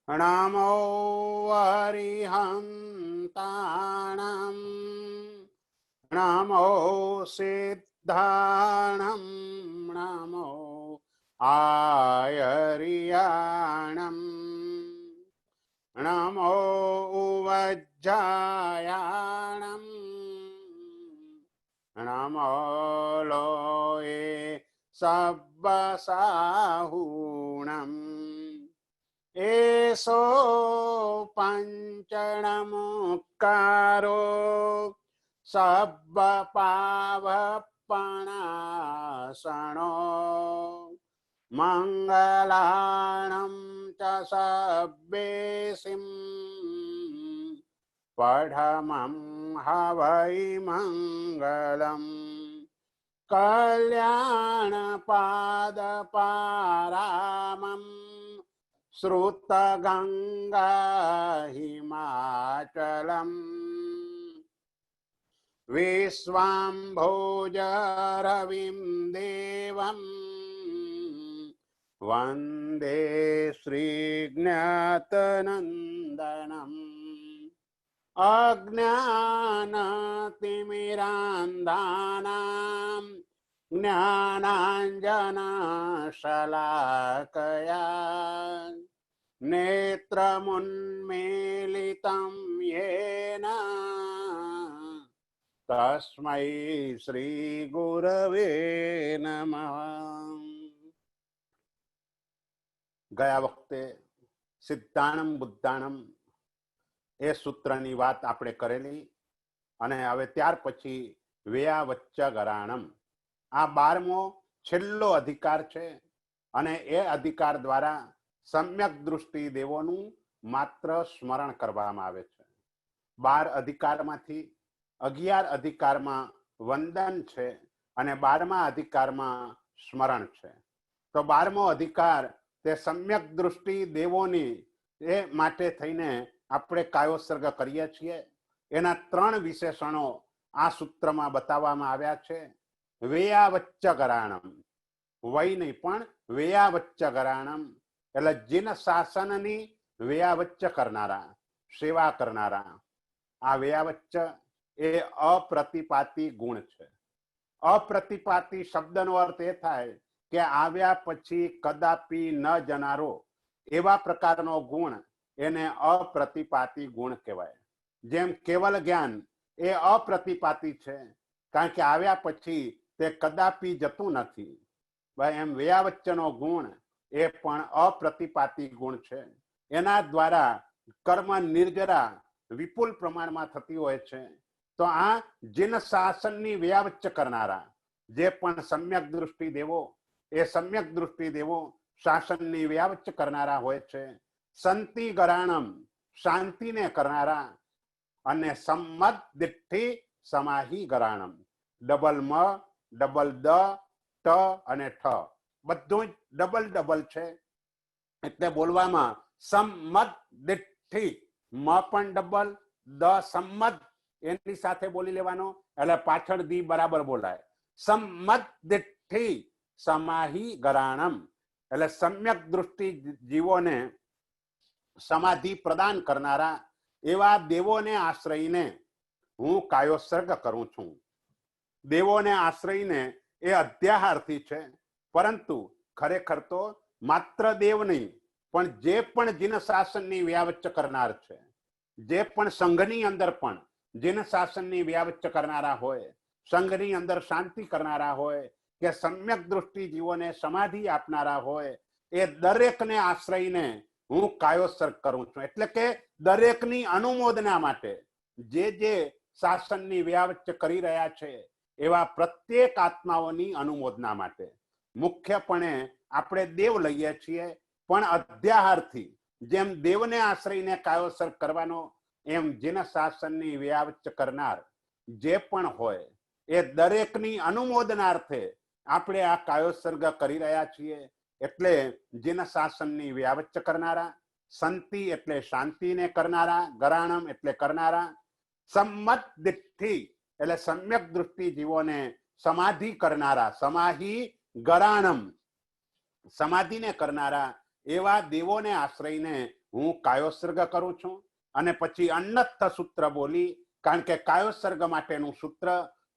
નમો હરિહંતાણં નમો સિદ્ધાણં નમો આયર્યાણં નમો ઉવજ્જાયાણં નમો લોએ સબ્બસાહૂણં એસો પંચણમુક્કારો સબ્બ પાવપણાસણો મંગલાણં ચ સબ્બેસિં પઢમં હવૈ મંગલમ કલ્યાણપાદપારામં શ્રુતગંગા હિમાચલમ વિશ્વાંભોજરવિં દેવં વંદે શ્રીજ્ઞાતનંદનમ અજ્ઞાનતિમિરાંધાનાં જ્ઞાનાંજનશલાકયા નેત્રముન્મીલિतं येन તસ્મૈ શ્રી ગુરવે નમઃ. ગયા વખતે સિદ્ધાણમ બુદ્ધાણમ એ સૂત્રની વાત આપણે કરેલી અને હવે ત્યાર પછી વેયાવચ્ચગરાણમ આ 12મો છેલ્લો અધિકાર છે અને એ અધિકાર દ્વારા સમ્યક દૃષ્ટિ દેવોનું માત્ર સ્મરણ કરવામાં આવે છે. 12 અધિકારમાંથી 11 અધિકારમાં વંદન છે અને 12મા અધિકારમાં સ્મરણ છે. તો 12મો અધિકાર તે સમ્યક દૃષ્ટિ દેવોની એ માટે થઈને આપણે કાયોસર્ગ કરીએ છીએ. એના 3 વિશેષણો આ સૂત્રમાં બતાવવામાં આવ્યા છે. વેયાવચ્ચગરાણમ, વય નહીં પણ વેયાવચ્ચગરાણમ એટલે જીન શાસનની વેયાવચ્ચ કરનારા, સેવા કરનારા. આ વેયાવચ્ચ એ અપ્રતિપાતી ગુણ છે. અપ્રતિપાતી શબ્દનો અર્થ એ થાય કે આવ્યા પછી કદાપી ન જનારો એવા પ્રકારનો ગુણ એને અપ્રતિપાતી ગુણ કહેવાય. જેમ કેવલ જ્ઞાન એ અપ્રતિપાતી છે કારણ કે આવ્યા પછી તે કદાપી જતું નથી. એમ વેયાવચ્ચનો ગુણ એ પણ અપ્રતિપાતી ગુણ છે. એના દ્વારા કર્મ નિર્જરા વિપુલ પ્રમાણમાં થતી હોય છે. તો આ જીન શાસનની વેયાવચ્ચ કરનારા જે પણ સમ્યક દૃષ્ટિ દેવો એ સમ્યક દૃષ્ટિ દેવો શાસનની વેયાવચ્ચ કરનારા હોય છે. સંતિ ગરાણમ શાંતિને કરનારા અને સંમત દિઠ્ઠિ સમાહી ગરાણમ ડબલ મ ડબલ દ ટ અને ઠ બધું જ ડબલ છે એટલે બોલવામાં સંમત દિઠ્ઠિ મ પણ ડબલ દ સંમત એની સાથે બોલી લેવાનો એટલે પાછળ દી બરાબર બોલાય. સંમત દિઠ્ઠિ સમાહી ગરાણમ એટલે સમ્યક દૃષ્ટિ જીવોને સમાધિ પ્રદાન કરનારા એવા દેવોને આશ્રયને હું કાયોસર્ગ કરું છું. દેવોને આશ્રયને એ અધ્યાહારથી છે, પરંતુ ખરેખર તો માત્ર દેવ નહીં પણ જે પણ જીન શાસનની વ્યાવચ્ચ કરનાર છે, જે પણ સંઘની અંદર પણ જીન શાસનની વ્યાવચ્ચ કરનારા હોય, સંઘની અંદર શાંતિ કરનારા હોય કે સમ્યક દૃષ્ટિ જીવોને સમાધિ આપનારા હોય, એ દરેકને આશ્રયને હું કાયોસર્ગ કરું છું. એટલે કે દરેકની અનુમોદના માટે જે શાસનની વ્યાવચ્ચ કરી રહ્યા છે એવા પ્રત્યેક આત્માઓની અનુમોદના માટે. મુખ્યપણે આપણે દેવ લઈએ છીએ પણ અધ્યાહારથી જેમ દેવને આશ્રયને કાયોસર્ગ કરવાનો એમ જીન શાસનની વ્યાવચ્ચ કરનાર જે પણ હોય એ દરેકની અનુમોદનાર્થે આપણે આ કાયોસર્ગ કરી રહ્યા છીએ. એટલે જીન શાસનની વ્યાવચ્ચ કરનારા, સંતિ એટલે શાંતિને કરનારા, ગરાણમ એટલે કરનારા, સંમત દિઠ્ઠિ એટલે સમ્યક દૃષ્ટિ જીવોને સમાધિ કરનારા, સમાહી ગરાણમ સમાધિને કરનારા એવા દેવોને આશ્રયને હું કાયોસર્ગ કરું છું અને પછી અન્નત્થ સૂત્ર બોલી, કારણ કે કાયોસર્ગ માટેનું સૂત્ર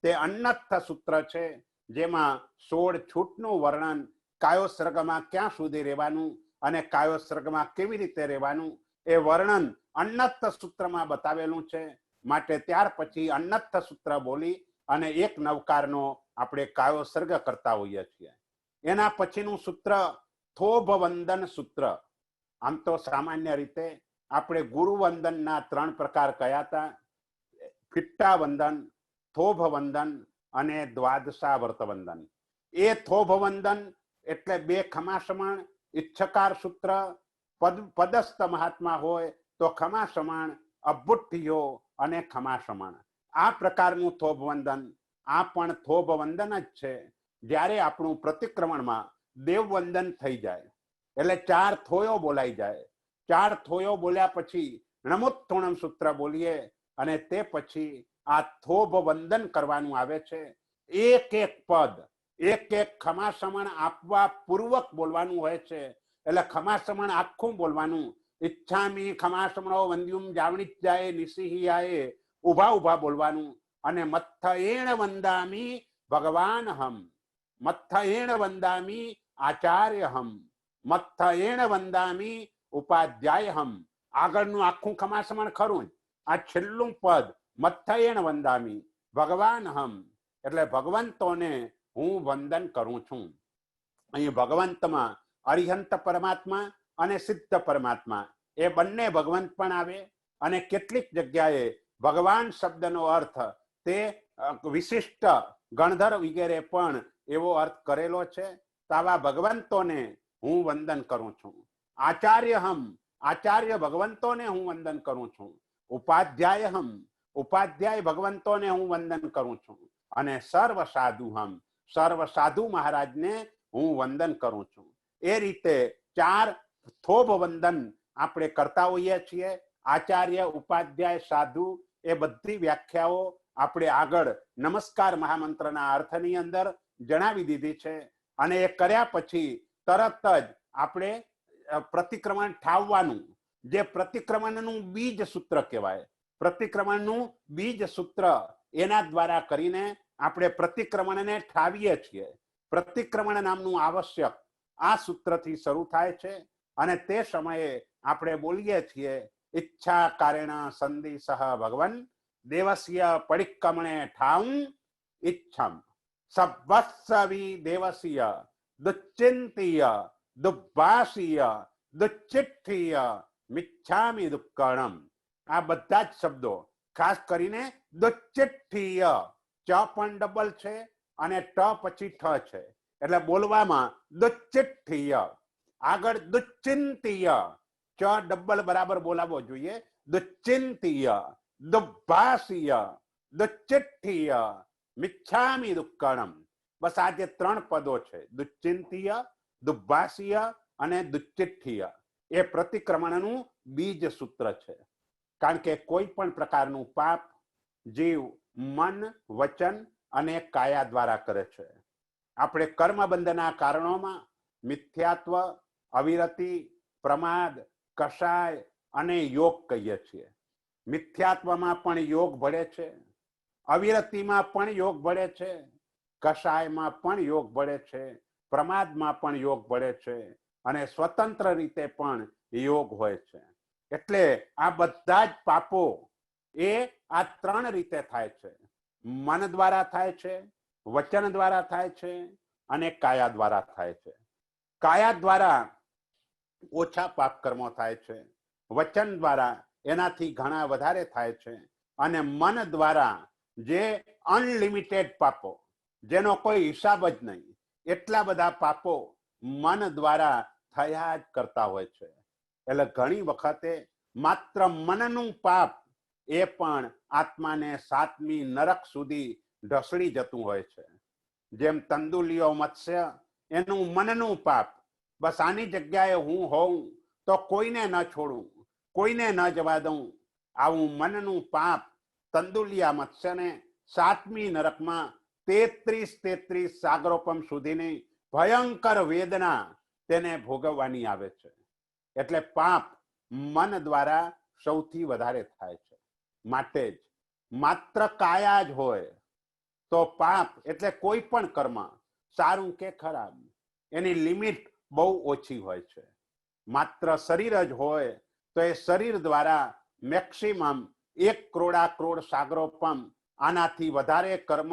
તે અન્નત્થ સૂત્ર છે, જેમાં 16 છૂટનું વર્ણન કાયોસર્ગમાં ક્યાં સુધી રહેવાનું અને કાયોસર્ગમાં કેવી રીતે રહેવાનું એ વર્ણન અન્નત્થ સૂત્રમાં બતાવેલું છે. માટે ત્યાર પછી અન્નત્થ સૂત્ર બોલી અને એક નવકારનો આપણે કાયોસર્ગ કરતા હોઈએ છીએ. એના પછીનું સૂત્ર થોભ વંદન સૂત્ર. આમ તો સામાન્ય રીતે આપણે ગુરુ વંદનના 3 પ્રકાર કયા હતા: ફિટ્ટા વંદન, થોભ વંદન અને દ્વાદશાવર્ત વંદન. એ થોભ વંદન એટલે 2 ખમાસમણ ઈચ્છકાર સૂત્ર, પદસ્થ મહાત્મા હોય તો ખમાસમણ, અભુઠ્ઠીઓ અને ખમાસમણ. આ પ્રકારનું થોભ વંદન, આ પણ થોભ વંદન જ છે. જ્યારે આપણું પ્રતિક્રમણમાં દેવ વંદન થઈ જાય એટલે 4 થોયો બોલાઈ જાય. 4 થોયો બોલ્યા પછી નમોત્થોણમ સૂત્ર બોલીએ અને તે પછી આ થોભ વંદન કરવાનું આવે છે. એક એક પદ, એક એક ખમાસમણ આપવા પૂર્વક બોલવાનું હોય છે. એટલે ખમાસમણ આખું બોલવાનું. ઈચ્છામી ખમાસમણો વંદ્યુમ જાવણિત્યાય નિસિહિયાય, ઉભા ઉભા બોલવાનું. અને મથ્થયેણ વંદામી ભગવાનહમ, મથ્થયેણ વંદામી આચાર્યહમ, મથ્થયેણ વંદામી ઉપાધ્યાયહમ. આગળનું આખું ખમાસમણ ખરું, આ છેલ્લું પદ મથ્થયેણ વંદામી ભગવાનહમ એટલે ભગવંતોને હું વંદન કરું છું. અહીં ભગવંતમાં અરિહંત પરમાત્મા અને સિદ્ધ પરમાત્મા એ બંને ભગવંત પણ આવે અને કેટલીક જગ્યાએ ભગવાન શબ્દનો અર્થ તે વિશિષ્ટ ગણધર વગેરે પણ એવો અર્થ કરેલો છે. તો આવા ભગવંતોને હું વંદન કરું છું. આચાર્યહમ, આચાર્ય ભગવંતોને હું વંદન કરું છું. ઉપાધ્યાયહમ, ઉપાધ્યાય ભગવંતોને હું વંદન કરું છું. અને સર્વ સાધુહમ, સર્વ સાધુ મહારાજને હું વંદન કરું છું. એ રીતે 4 થોભ વંદન આપણે કરતા હોઈએ છીએ. આચાર્ય, ઉપાધ્યાય, સાધુ એ બધી વ્યાખ્યાઓ આપણે આગળ નમસ્કાર મહામંત્રના અર્થની અંદર જણાવી દીધી છે. અને એ કર્યા પછી તરત જ આપણે પ્રતિક્રમણ ઠાવવાનું, જે પ્રતિક્રમણનું બીજ સૂત્ર કહેવાય, પ્રતિક્રમણનું બીજ સૂત્ર એના દ્વારા કરીને આપણે પ્રતિક્રમણને ઠાવીએ છીએ. પ્રતિક્રમણ નામનું આવશ્યક આ સૂત્રથી શરૂ થાય છે. અને તે સમયે આપણે બોલીએ છીએ ઈચ્છા કારેણ સંધિ સહ ભગવન દેવસ્ય પરિક્રમણે ઠાઉ ઈચ્છમ સવત્સવી દેવસ્ય દુચ્ચિંતીય દુભાષીય દુચ્ચિઠ્ઠીય મિચ્છામિ દુક્કણમ. આ બધા જ શબ્દો, ખાસ કરીને દુચ્ચિઠ્ઠીય, ચ પણ ડબલ છે અને ટ પછી ઠ છે એટલે બોલવામાં દુચ્ચિઠ્ઠીય. આગળ દુચ્ચિંતીય, ચ ડબલ બરાબર બોલાવવો જોઈએ. દુચ્ચિંતીય, દુભાષીય, દુચ્ચિઠ્ઠીય મિચ્છામિ દુક્કણમ. બસ આ જે 3 પદો છે, દુચ્ચિંતીય, દુભાષીય અને દુચ્ચિઠ્ઠીય, એ પ્રતિક્રમણનું બીજ સૂત્ર છે. કારણ કે કોઈ પણ પ્રકારનું પાપ જીવ મન, વચન અને કાયા દ્વારા કરે છે. આપણે કર્મબંધના કારણોમાં મિથ્યાત્વ, અવિરતિ, પ્રમાદ, કષાય અને યોગ કહીએ છીએ. મિથ્યાત્વમાં પણ યોગ ભળે છે, અવિરતિમાં પણ યોગ ભળે છે, કષાયમાં પણ યોગ ભળે છે, પ્રમાદમાં પણ યોગ ભળે છે અને સ્વતંત્ર રીતે પણ યોગ હોય છે. એટલે આ બધા જ પાપો એ આ 3 રીતે થાય છે. મન દ્વારા થાય છે, વચન દ્વારા થાય છે અને કાયા દ્વારા થાય છે. કાયા દ્વારા ઓછા પાપ કર્મો થાય છે, વચન દ્વારા એનાથી ઘણા વધારે થાય છે અને મન દ્વારા જે અનલિમિટેડ પાપો, જેનો કોઈ હિસાબ જ નહીં, એટલા બધા પાપો મન દ્વારા થયા જ કરતા હોય છે. એટલે ઘણી વખતે માત્ર મનનું પાપ એ પણ આત્માને 7મી નરક સુધી ઢસડી જતું હોય છે. જેમ તંદુલિયો મત્સ્ય, એનું મનનું પાપ, બસ આની જગ્યાએ હું હોઉં તો કોઈને ન છોડું, કોઈને ન જવા દઉં, આવું મનનું પાપ તંદુલિયા મત્સ્યને 7મી નરકમાં 33 સાગરોપમ સુધીની ભયંકર વેદના તેને ભોગવવાની આવે છે. એટલે પાપ મન દ્વારા સૌથી વધારે થાય છે. માટે જ માત્ર કાયા જ હોય તો પાપ એટલે કોઈ પણ કર્મ, સારું કે ખરાબ, એની લિમિટ બહુ ઓછી હોય છે. માત્ર શરીર જ હોય તો એ શરીર દ્વારા મેક્સિમમ 1 કરોડ સાગરોપમ, આનાથી વધારે કર્મ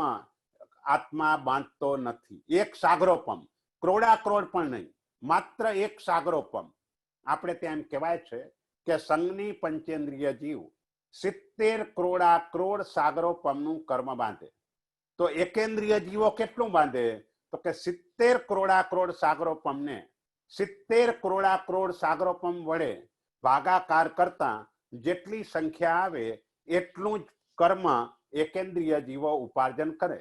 આત્મા બાંધતો નથી. 1 સાગરોપમ, કરોડ પણ નહીં, માત્ર 1 સાગરોપમ. આપણે ત્યાં એમ કહેવાય છે કે સંઘની પંચેન્દ્રિય જીવ 70 કરોડ સાગરોપમનું કર્મ બાંધે. તો એકેન્દ્રિય જીવો કેટલું બાંધે? તો કે 70 કરોડ સાગરોપમને 70 કરોડ સાગરોપમ વડે ભાગાકાર કરતા જેટલી સંખ્યા આવે એટલું જ કર્મ એકેન્દ્રિય જીવો ઉપાર્જન કરે.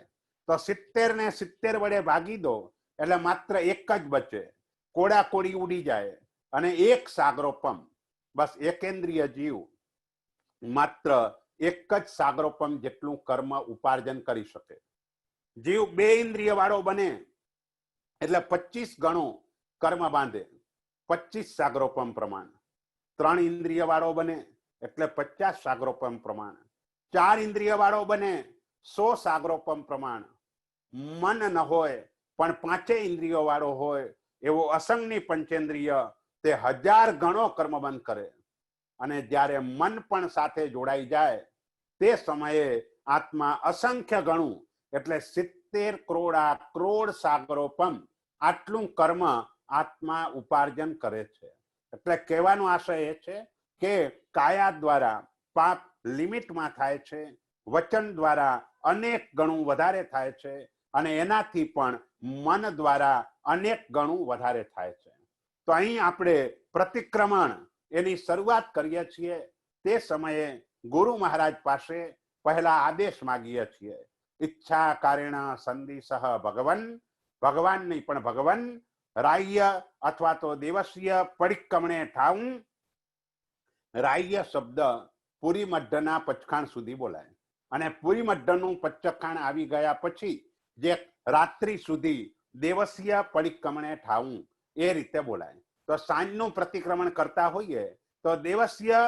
તો 70 ને 70 વડે ભાગી દો એટલે માત્ર 1 જ બચે, કોડાકોડી ઉડી જાય, અને 1 સાગરોપમ, બસ એકેન્દ્રિય જીવ માત્ર 1 જ સાગરોપમ જેટલું કર્મ ઉપાર્જન કરી શકે. જીવ 2 ઇન્દ્રિય વાળો બને એટલે 25 ગણું કર્મ બાંધે, 25 સાગરોપમ પ્રમાણ. 3 ઇન્દ્રિય વાળો બને એટલે 50 સાગરોપમ પ્રમાણ. 4 ઇન્દ્રિય વાળો બને 100 સાગરોપમ પ્રમાણ. મન ન હોય પણ 5 ઇન્દ્રિયો વાળો હોય એવો અસંગની પંચેન્દ્રિય તે 1000 ગણો કર્મ બંધ કરે. અને જ્યારે મન પણ સાથે જોડાઈ જાય તે સમયે આત્મા અસંખ્ય ગણું એટલે 70 કરોડ સાગરોપમ આટલું કર્મ આત્મા ઉપાર્જન કરે છે. એટલે કહેવાનો આશય એ છે કે કાયા દ્વારા પાપ લિમિટમાં થાય છે, વચન દ્વારા અનેક ગણું વધારે થાય છે, અને એનાથી પણ મન દ્વારા અનેક ગણું વધારે થાય છે. તો અહીં આપણે પ્રતિક્રમણ એની શરૂઆત કરીએ છીએ. તે સમયે ગુરુ મહારાજ પાસે પહેલા આદેશ માગીએ છીએ, ઈચ્છા કારેણ સંધિસહ ભગવન, ભગવાન નહીં પણ ભગવન, રાહ્ય અથવા તો દેવસ્ય પરિક્રમણે ઠાવું. રાહ્ય શબ્દ પુરી મઢના પચખાણ સુધી બોલાય, અને પુરી મઢનું પચખાણ આવી ગયા પછી જે રાત્રિ સુધી દેવસ્ય પરિક્રમણે ઠાવું એ રીતે બોલાય. તો સાંજનું પ્રતિક્રમણ કરતા હોઈએ તો દેવસ્ય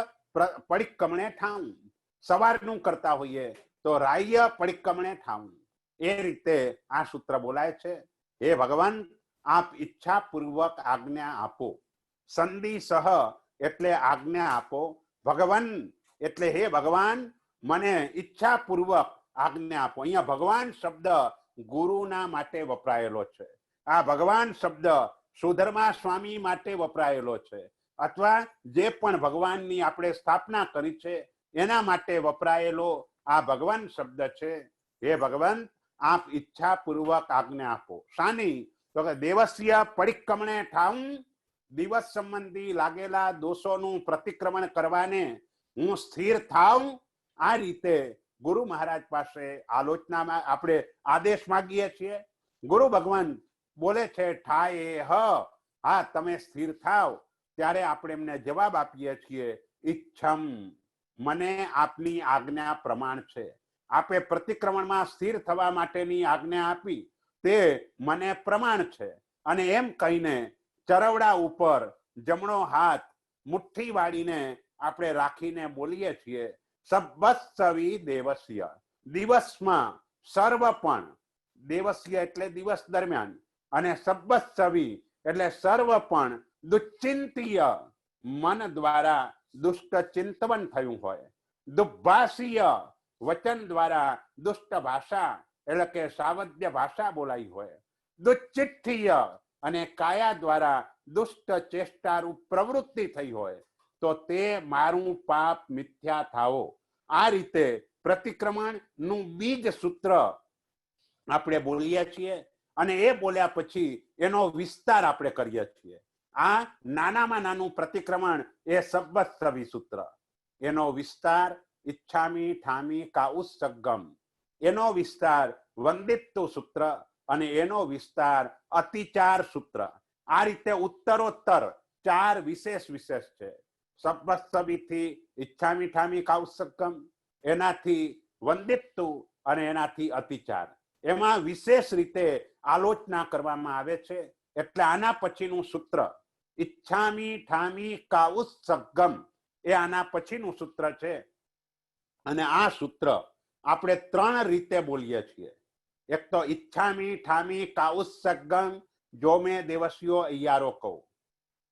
પરિક્રમણે ઠાવું, સવારનું કરતા હોઈએ તો રાહ્ય પરિક્રમણે ઠાવું. એ રીતે આ સૂત્ર બોલાય છે. હે ભગવાન, આપ ઈચ્છાપૂર્વક આજ્ઞા આપો. સંધિ સહ એટલે આજ્ઞા આપો. ભગવાન એટલે હે ભગવાન, મને ઈચ્છાપૂર્વક આજ્ઞા આપો. અહીંયા ભગવાન શબ્દ ગુરુના માટે વપરાયેલો છે. આ ભગવાન શબ્દ સુધર્મા સ્વામી માટે વપરાયેલો છે, અથવા જે પણ ભગવાનની આપણે સ્થાપના કરી છે એના માટે વપરાયેલો આ ભગવાન શબ્દ છે. હે ભગવાન, આપ ઈચ્છાપૂર્વક આજ્ઞા આપો. શાની? તો કે દેવસ્ય પરિક્રમણે ઠાવું, દિવસ સંબંધી લાગેલા દોષોનું પ્રતિક્રમણ કરવાને હું સ્થિર થાઉં. આ રીતે ગુરુ મહારાજ પાસે આલોચનામાં આપણે આદેશ માંગીએ છીએ. ગુરુ ભગવાન બોલે છે ઠાએ હ, હા તમે સ્થિર થાવ. ત્યારે આપણે એમને જવાબ આપીએ છીએ, ઈચ્છમ, મને આપની આજ્ઞા પ્રમાણ છે. આપે પ્રતિક્રમણમાં સ્થિર થવા માટેની આજ્ઞા આપી તે મને પ્રમાણ છે. અને એમ કહીને ચરવડા ઉપર જમણો હાથ મુઠ્ઠી વાળીને આપણે રાખીને બોલીએ છીએ, સબ્બસ્સવી દેવસ્ય, દિવસમાં સર્વપણ, દેવસ્ય એટલે દિવસ દરમિયાન, અને સબ્બસ્સવી એટલે સર્વપણ દુશ્ચિંતીય, મન દ્વારા દુષ્ટ ચિંતવન થયું હોય, દુર્ભાષીય, વચન દ્વારા દુષ્ટ ભાષા એટલે કે સાવદ્ય ભાષા બોલાઈ હોય, દુશ્ચિઠ્ઠીય અને કાયા દ્વારા દુષ્ટ ચેષ્ટારૂપ પ્રવૃત્તિ થઈ હોય, તો તે મારું પાપ મિથ્યા થાવો. આ રીતે પ્રતિક્રમણ નું બીજ સૂત્ર આપણે બોલીએ છીએ, અને એ બોલ્યા પછી એનો વિસ્તાર આપણે કરીએ છીએ. આ નાનામાં નાનું પ્રતિક્રમણ એ સબ્બસ્સવી સૂત્ર. એનો વિસ્તાર ઈચ્છામી ઠામી કાઉસગમ, એનો વિસ્તાર વંદિત્તુ સૂત્ર, અને એનો વિસ્તાર અતિચાર સૂત્ર. આ રીતે ઉત્તરોત્તર 4 વિશેષ છે. સબ્બસ્સવીથી ઈચ્છામી ઠામી કાઉસગમ, એનાથી વંદિત્તુ, અને એનાથી અતિચાર. એમાં વિશેષ રીતે આલોચના કરવામાં આવે છે. એટલે આના પછીનું સૂત્ર ઈચ્છામી ઠામી કાઉત્સગમ એ આના પછીનું સૂત્ર છે અને આ સૂત્ર આપણે ત્રણ રીતે બોલીએ છીએ. એક તો ઈચ્છામી ઠામી કાઉત્સગમ જો મેં દેવસ્યો અయ్యాરો કહો.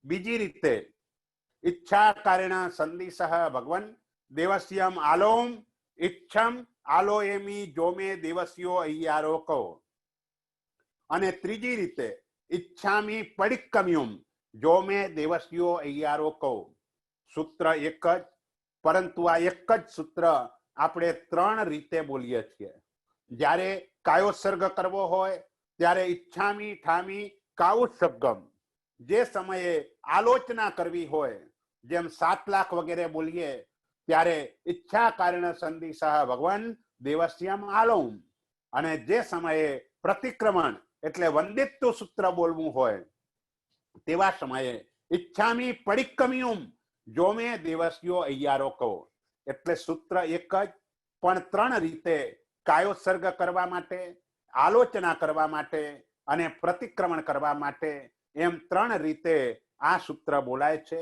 બીજી રીતે ઈચ્છા કારેણ સંદિશઃ ભગવન દેવસ્યમ આલોમ ઈચ્છમ આલોએમી જો મેં દેવસ્યો અయ్యాરો કહો. અને ત્રીજી રીતે ઈચ્છામી પડિક્કમ્યુમ જો મેં દેવસ્યો અయ్యాરો કહો. સૂત્ર એક જ, પરંતુ આ એક જ સૂત્ર આપણે ત્રણ રીતે બોલીએ છીએ. જ્યારે કાયોત્સર્ગ કરવો હોય ત્યારે ઈચ્છામી ઠામી કાઉત્સગમ, જે સમયે આલોચના કરવી હોય જેમ 7 લાખ વગેરે બોલીએ ત્યારે ઈચ્છા કારણે સંદિશઃ ભગવાન દેવસ્યમ આલોમ, અને જે સમયે પ્રતિક્રમણ એટલે વંદિત્વ સૂત્ર બોલવું હોય તેવા સમયે ઈચ્છામી પડિક્કમ્યુમ જો મેં દેવસ્યો અయ్యాરો કહો. એટલે સૂત્ર એક જ, પણ ત્રણ રીતે કાયોત્સર્ગ કરવા માટે, આલોચના કરવા માટે અને પ્રતિક્રમણ કરવા માટે એમ ત્રણ રીતે આ સૂત્ર બોલાય છે.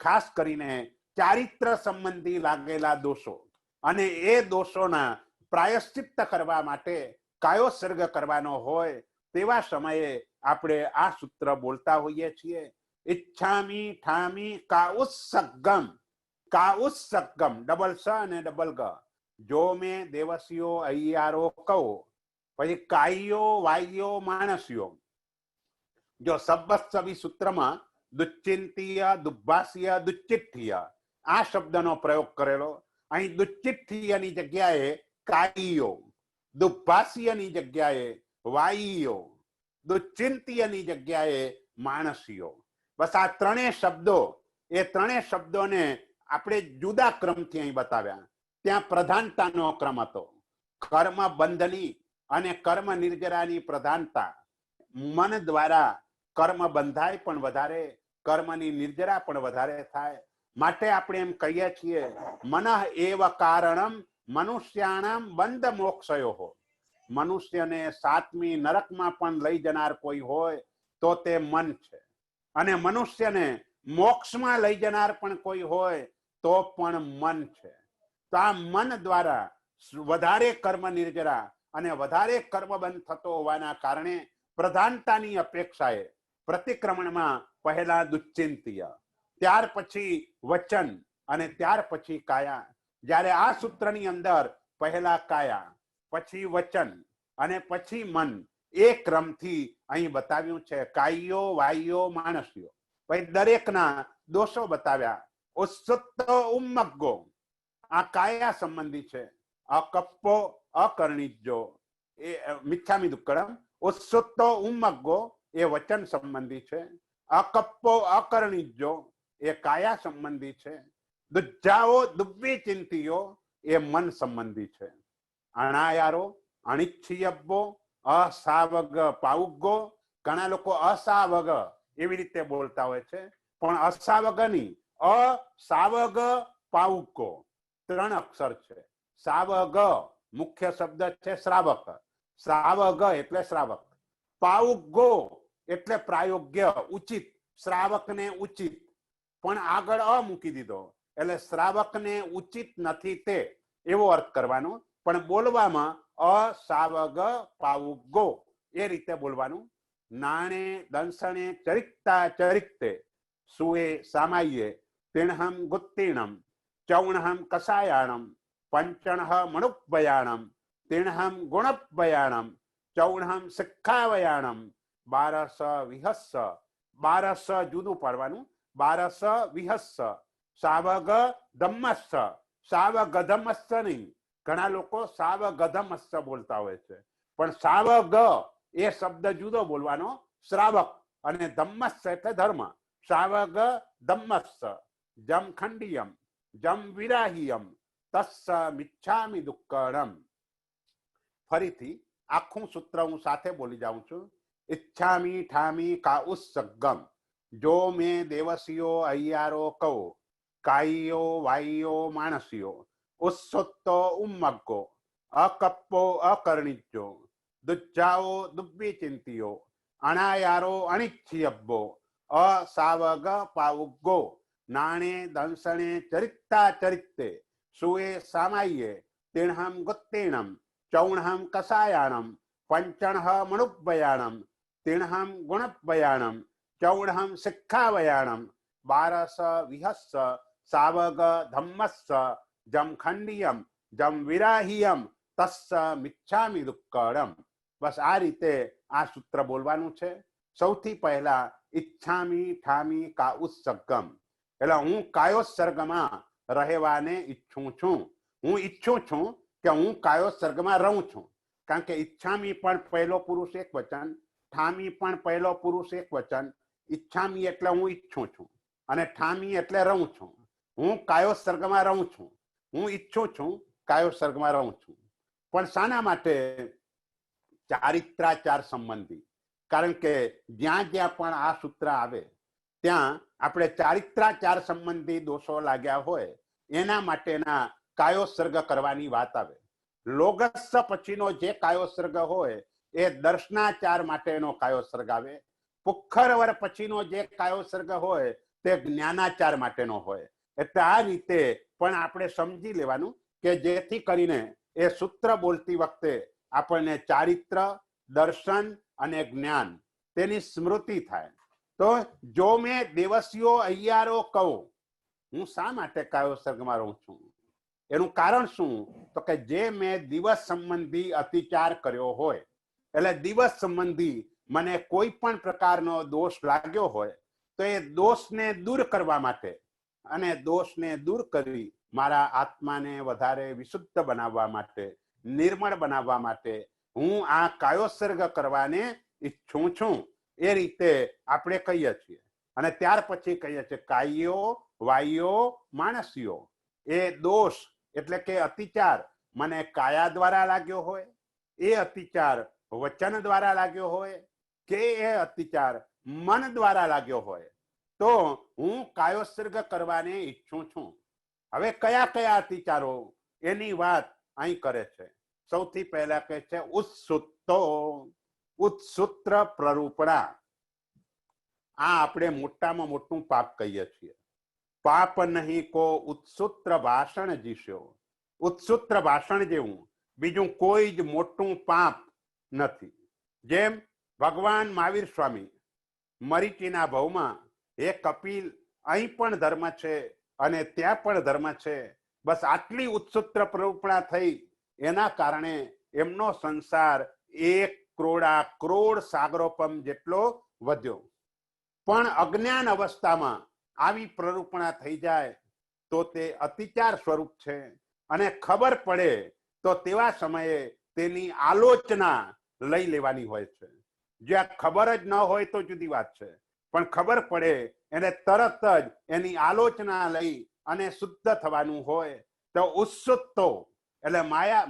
ખાસ કરીને ચારિત્ર સંબંધી લાગેલા દોષો અને એ દોષોના પ્રાયશ્ચિત્ત કરવા માટે કાયોત્સર્ગ કરવાનો હોય તેવા સમયે આપણે આ સૂત્ર બોલતા હોઈએ છીએ. ઈચ્છામી ઠામી કાઉત્સગમ, કાઉત્સગમ ડબલ સ અને ડબલ ગ જો મેં દેવસ્યો અయ్యాરો કહો. પછી કાયો વાયો માણસ્યો, જો સબ્બસ્સવી સૂત્રમાં દુચ્ચિંતીય દુભાષ્ય દુચ્ચિઠ્ઠીય આ શબ્દનો પ્રયોગ કરેલો. અહીં દુચ્ચિઠ્ઠીયની જગ્યાએ કાયો, દુભાષ્યની જગ્યાએ વાઈયો, દુચ્ચિંતીયની જગ્યાએ માણસ્યો. બસ આ ત્રણેય શબ્દો, એ ત્રણેય શબ્દોને આપણે જુદા ક્રમથી અહીં બતાવ્યા. ત્યાં પ્રધાનતાનો ક્રમ હતો, કર્મ બંધની અને કર્મ નિર્જરાની પ્રધાનતા. મન દ્વારા કર્મ બંધાય પણ વધારે, કર્મની નિર્જરા પણ વધારે થાય. માટે આપણે એમ કહીએ છીએ મનઃ એવ કારણમ મનુષ્યાણામ બંધ મોક્ષયો. મનુષ્યને 7મી નરકમાં પણ લઈ જનાર કોઈ હોય તો તે મન છે, અને મનુષ્યને મોક્ષમાં લઈ જનાર પણ કોઈ હોય તો પણ મન છે. તો આ મન દ્વારા વધારે કર્મ નિર્જરા અને વધારે કર્મબંધ થતો હોવાના કારણે પ્રધાનતાની અપેક્ષાએ પ્રતિક્રમણમાં પહેલા દુચ્ચિંતીય, ત્યાર પછી વચન અને ત્યાર પછી કાયા. જ્યારે આ સૂત્રની અંદર પહેલા કાયા, પછી વચન અને પછી મન, એ ક્રમથી અહીં બતાવ્યું છે. કાયો વાયો માણસ્યો, પછી દરેકના દોષો બતાવ્યા. ઉત્સુત્ત ઉમ્મગ્ગો આ કાયા સંબંધી છે. અકપ્પો અકર્ણિજો એ મિચ્છામિ દુક્કડમ. ઉત્સુત્તો ઉમ્મગ્ગો એ વચન સંબંધી છે. અકપ્પો અકર્ણિજો એ કાયા સંબંધી છે. દુજ્જાઓ દુર્વિચિંતીયો એ મન સંબંધી છે. અણાયારો અનિચ્છિયબ્બો અસાવગ પાઉગ્ગો. ઘણા લોકો અસાવગ એવી રીતે બોલતા હોય છે, પણ અસાવગની અસાવગ પાઉગ્ગો 3 અક્ષર છે. સાવગ મુખ્ય શબ્દ છે શ્રાવક, સાવગ એટલે શ્રાવક. પાઉગ્ગો એટલે પ્રાયોગ્ય, ઉચિત, શ્રાવકને ઉચિત, પણ આગળ અ મૂકી દીધો એટલે શ્રાવકને ઉચિત નથી તે એવો અર્થ કરવાનો. પણ બોલવામાં અસાવગ પાઉગ્ગો એ રીતે બોલવાનું. નાણે દંસણે ચરિક્તા ચરિક્તે સુએ સામાય્યે તિણહમ ગુત્તીણમ ચૌણહમ કસાયાણમ પંચણઃ મણુપયાણમ તિણહમ ગુણપયાણમ ચૌણહમ શિક્ષાવયાણમ 12 વિહસ્સ. 12 જુદું પાડવાનું. 12 વિહસ્સ. સાવગ ધમ્મસ્સ, સાવગધમસ્સ નહીં. ઘણા લોકો સાવગધમસ્સ બોલતા હોય છે, પણ સાવગ એ શબ્દ જુદો બોલવાનો. શ્રાવક અને ધમ્મસ્સ એટલે ધર્મ. સાવગ ધમ્મસ્સ જમ ખંડિયમ જમ વિરાહિયમ તસ્સ મિચ્છામિ દુક્કડમ. ફરીથી આખું સૂત્ર હું સાથે બોલી જાઉં છું. ઈચ્છામિ ઠામિ કાઉત્સગમ જો મેં દેવસ્યો અయ్యాરો કહો. કાયો વાયો માણસ્યો ઉત્સુત્તો ઉમ્મગ્ગો અકપ્પો અકર્ણિજો દુજ્જાઓ દુર્વિચિંતીયો અણાયારો અનિચ્છિયબ્બો અસાવગ પાઉગો નાણે દંસણે ચરિત્તા ચરિત્તે સુએ સામાય્યે તિણહમ ગુત્તીણમ ચૌણહમ કસાયાણમ પંચણહ મણુભયાણમ તિણહમ ગુણભયાણમ ચૌણહમ શિક્ષાવયાણમ બારસ વિહસ્સ સાવગ ધમ્મસ્સ જમ ખંડિયમ જમ વિરાહિયમ તસ્સ મિચ્છામિ દુક્કડમ. બસ આ રીતે આ સૂત્ર બોલવાનું છે. સૌથી પહેલા ઈચ્છામી ઠામી કા ઉત્સર્ગમ, એટલે હું કાયોસર્ગમાં રહેવાને ઈચ્છું છું. હું ઈચ્છું છું કે હું કાયોસર્ગમાં રહું છું. કારણ કે ઈચ્છામી પણ પહેલો પુરુષ એક વચન, ઠામી પણ પહેલો પુરુષ એક વચન. ઈચ્છામી એટલે હું ઈચ્છું છું અને ઠામી એટલે રહું છું. હું કાયોસર્ગમાં રહું છું, હું ઈચ્છું છું કાયોસર્ગમાં રહું છું. પણ શાના માટે? ચારિત્રાચાર સંબંધી. કારણ કે જ્યાં જ્યાં પણ આ સૂત્ર આવે ત્યાં આપણે ચારિત્રાચાર સંબંધી દોષો લાગ્યા હોય એના માટેના કાયોસર્ગ કરવાની વાત આવે. લોગસ પછીનો જે કાયોસર્ગ હોય એ દર્શનાચાર માટેનો કાયોસર્ગ આવે. પુખ્ખરવર પછીનો જે કાયોસર્ગ હોય તે જ્ઞાનાચાર માટેનો હોય. એટલે આ રીતે પણ આપણે સમજી લેવાનું કે જેથી કરીને એ સૂત્ર બોલતી વખતે આપણને ચારિત્ર, દર્શન અને જ્ઞાન તેની સ્મૃતિ થાય. તો જો મેં દેવસીઓ અయ్యాરો કહું, હું શા માટે કાયોસર્ગમાં રહું છું? એનું કારણ શું? તો કે જે મેં દિવસ સંબંધી અતિચાર કર્યો હોય, એટલે દિવસ સંબંધી મને કોઈ પણ પ્રકારનો દોષ લાગ્યો હોય તો એ દોષને દૂર કરવા માટે અને દોષને દૂર કરી મારા આત્માને વધારે વિશુદ્ધ બનાવવા માટે, નિર્મળ બનાવવા માટે હું આ કાયોસર્ગ કરવાને ઈચ્છું છું. એ રીતે આપણે કહીએ છીએ. અને ત્યાર પછી કહીએ છીએ કાયો વાયો માણસ્યો. એ દોષ એટલે કે અતિચાર મને કાયા દ્વારા લાગ્યો હોય, એ અતિચાર વચન દ્વારા લાગ્યો હોય કે એ અતિચાર મન દ્વારા લાગ્યો હોય તો હું કાયોસર્ગ કરવાને ઈચ્છું છું. હવે કયા કયા અતિચારો એની વાત અહીં કરે છે. સૌથી પહેલા કહે છે ઉત્સુત્તો, ઉત્સૂત્ર પ્રરૂપણા. આ આપણે મોટામાં મોટું પાપ કહીએ છીએ. પાપ નહીં કો ઉત્સૂત્ર ભાષણ જીશ્યો. ઉત્સૂત્ર ભાષણ જેવું બીજું કોઈ જ મોટું પાપ નથી. જેમ ભગવાન મહાવીર સ્વામી મરીચીના ભવમાં હે કપિલ, અહીં પણ ધર્મ છે અને ત્યાં પણ ધર્મ છે, બસ આટલી ઉત્સૂત્ર પ્રરૂપણા થઈ એના કારણે એમનો સંસાર 1 કરોડ સાગરોપમ જેટલો વધ્યો. પણ અજ્ઞાન અવસ્થામાં આવી પ્રરૂપણા થઈ જાય તો તે અતિચાર સ્વરૂપ છે અને ખબર પડે તો તેવા સમયે તેની આલોચના લઈ લેવાની હોય છે. જ્યાં ખબર જ ન હોય તો જુદી વાત છે, પણ ખબર પડે એને તરત જ એની આલોચના લઈ અને શુદ્ધ થવાનું હોય તો ઉત્સુત્તો એટલે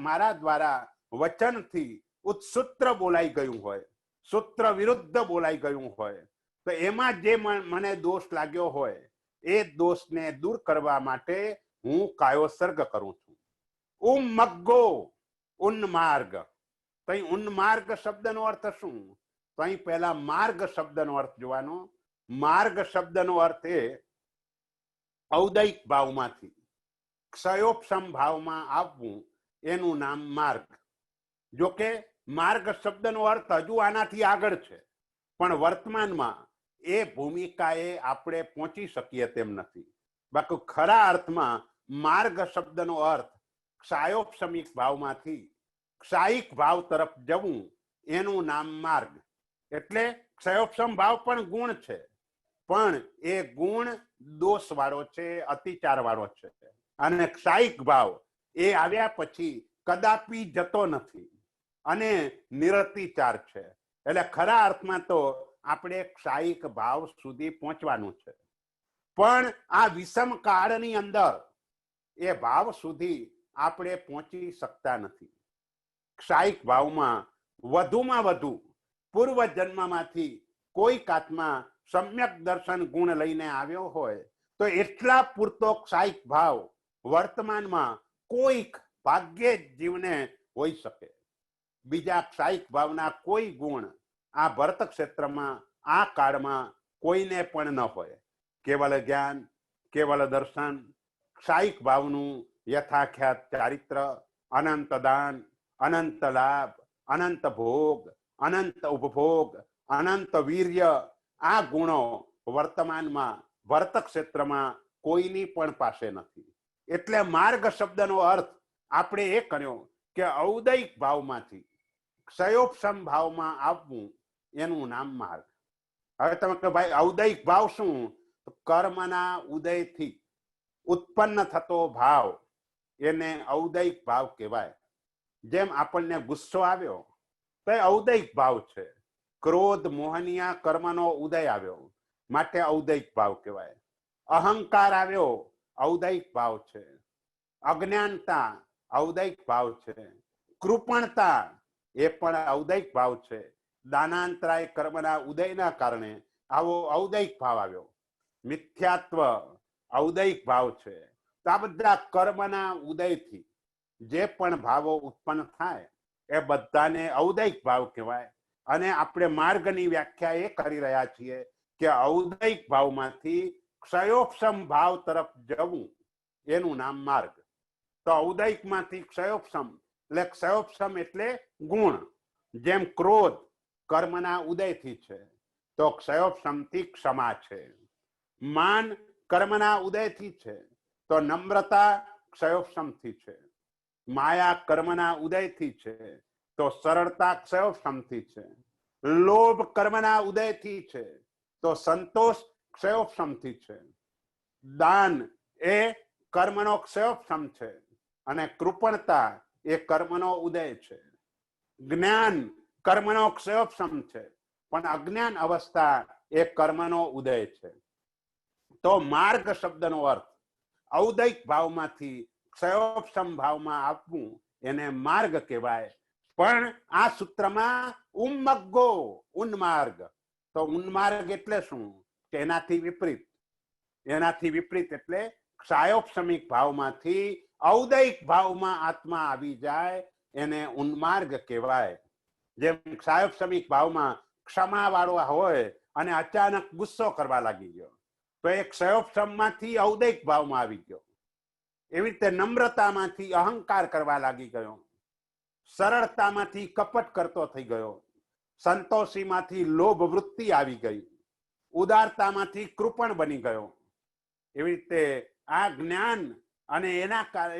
મારા દ્વારા વચનથી ઉત્સૂત્ર બોલાઈ ગયું હોય, સૂત્ર વિરુદ્ધ બોલાઈ ગયું હોય તો એમાં જે મને દોષ લાગ્યો હોય એ દોષને દૂર કરવા માટે હું કાયોસર્ગ કરું છું. મગ્ગો ઉન્માર્ગ. તો અહીં ઉન્માર્ગ શબ્દનો અર્થ શું? તો અહીં પહેલા માર્ગ શબ્દનો અર્થ જોવાનો. માર્ગ શબ્દનો અર્થ એ ઔદૈક ભાવમાંથી ક્ષયોપશમ ભાવમાં આવવું, એનું નામ માર્ગ. જોકે માર્ગ શબ્દનો અર્થ હજુ આનાથી આગળ છે, પણ વર્તમાનમાં એ ભૂમિકાએ આપણે પહોંચી શકીએ તેમ નથી. બાકી ખરા અર્થમાં માર્ગ શબ્દનો અર્થ ક્ષાયોપશમિક ભાવમાંથી ક્ષાયિક ભાવ તરફ જવું, એનું નામ માર્ગ. એટલે ક્ષયોપશમ ભાવ પણ ગુણ છે, પણ એ ગુણ દોષ વાળો છે, અતિચાર વાળો છે. અને ક્ષાયિક ભાવ એ આવ્યા પછી કદાપી જતો નથી અને નિરતિચાર છે. એટલે ખરા અર્થમાં તો આપણે ક્ષાયિક ભાવ સુધી પહોંચવાનું છે, પણ આ વિષમ કાળની અંદર એ ભાવ સુધી આપણે પહોંચી શકતા નથી. ક્ષાયિક ભાવમાં વધુમાં વધુ પૂર્વ જન્મમાંથી કોઈક આત્મા સમ્યક દર્શન ગુણ લઈને આવ્યો હોય તો એટલા પૂરતો ક્ષાયિક ભાવ વર્તમાનમાં કોઈક ભાગ્યે જ જીવને હોઈ શકે. બીજા ક્ષાયિક ભાવના કોઈ ગુણ આ ભરત ક્ષેત્રમાં આ કાળમાં કોઈને પણ ન હોય. કેવલ જ્ઞાન, કેવલ દર્શન, ક્ષાયિક ભાવનું યથાખ્યાત ચારિત્ર, અનંત દાન, અનંત લાભ, અનંત ભોગ, અનંત ઉપભોગ, અનંત વીર્ય, આ ગુણો વર્તમાનમાં વર્ત ક્ષેત્રમાં કોઈની પણ પાસે નથી. એટલે માર્ગ શબ્દનો અર્થ આપણે એ કર્યો કે ઔદૈક ભાવમાંથી ક્ષયોપશમ ભાવમાં આવવું, એનું નામ માર્ગ. હવે તમે કહો ભાઈ ઔદૈક ભાવ શું? તો કર્મના ઉદયથી ઉત્પન્ન થતો ભાવ એને ઔદૈક ભાવ કહેવાય. જેમ આપણને ગુસ્સો આવ્યો તો એ ઔદૈક ભાવ છે. ક્રોધ મોહનીયા કર્મનો ઉદય આવ્યો માટે ઔદૈક ભાવ કહેવાય. અહંકાર આવ્યો ઔદૈક ભાવ છે. અજ્ઞાનતા ઔદૈક ભાવ છે. કૃપણતા એ પણ ઔદૈક ભાવ છે. દાનાંતરાય કર્મના ઉદયના કારણે આવો ઔદૈક ભાવ આવ્યો. મિથ્યાત્વ ઔદૈક ભાવ છે. તો આ બધા કર્મના ઉદયથી જે પણ ભાવો ઉત્પન્ન થાય એ બધાને ઔદૈક ભાવ કહેવાય. અને આપણે માર્ગની વ્યાખ્યા એ કરી રહ્યા છીએ કે ઔદૈક ભાવમાંથી ક્ષયોપશમ ભાવ તરફ જવું, એનું નામ માર્ગ. તો ઔદૈકમાંથી ક્ષયોપશમ, એટલે ક્ષયોપશમ એટલે ગુણ. જેમ ક્રોધ કર્મના ઉદયથી છે તો ક્ષયોપશમથી ક્ષમા છે. માન કર્મના ઉદયથી છે તો નમ્રતા ક્ષયોપશમથી છે. માયા કર્મના ઉદયથી છે તો સરળતા ક્ષયોપશમથી છે. લોભ કર્મના ઉદયથી છે તો સંતોષ ક્ષયોપશમથી છે. દાન એ કર્મનો ક્ષયોપશમ છે અને કૃપણતા એ કર્મનો ઉદય છે. જ્ઞાન કર્મનો ક્ષયોપશમ છે પણ અજ્ઞાન અવસ્થા એ કર્મનો ઉદય છે. તો માર્ગ શબ્દનો અર્થ ઔદૈક ભાવમાંથી ક્ષયોપશમ ભાવમાં આવવું, એને માર્ગ કહેવાય. પણ આ સૂત્રમાં ઉન્મગ્ગો, ઉન્માર્ગ. તો ઉન્માર્ગ એટલે શું? કે એનાથી વિપરીત. એનાથી વિપરીત એટલે ક્ષયોપશમિક ભાવમાંથી ઔદૈક ભાવમાં આત્મા આવી જાય, એને ઉન્માર્ગ કહેવાય. જેમ ક્ષયોપશમિક ભાવમાં ક્ષમા વાળો હોય અને અચાનક ગુસ્સો કરવા લાગી ગયો તો એ ક્ષયોપશમમાંથી ઔદૈક ભાવમાં આવી ગયો. એવી રીતે નમ્રતામાંથી અહંકાર કરવા લાગી ગયો. સરળતામાંથી કપટ કરતો થઈ ગયો. સંતોષીમાંથી લોભ વૃત્તિ આવી ગઈ. ઉદારતામાંથી કૃપણ બની ગયો. એવી રીતે આ જ્ઞાન અને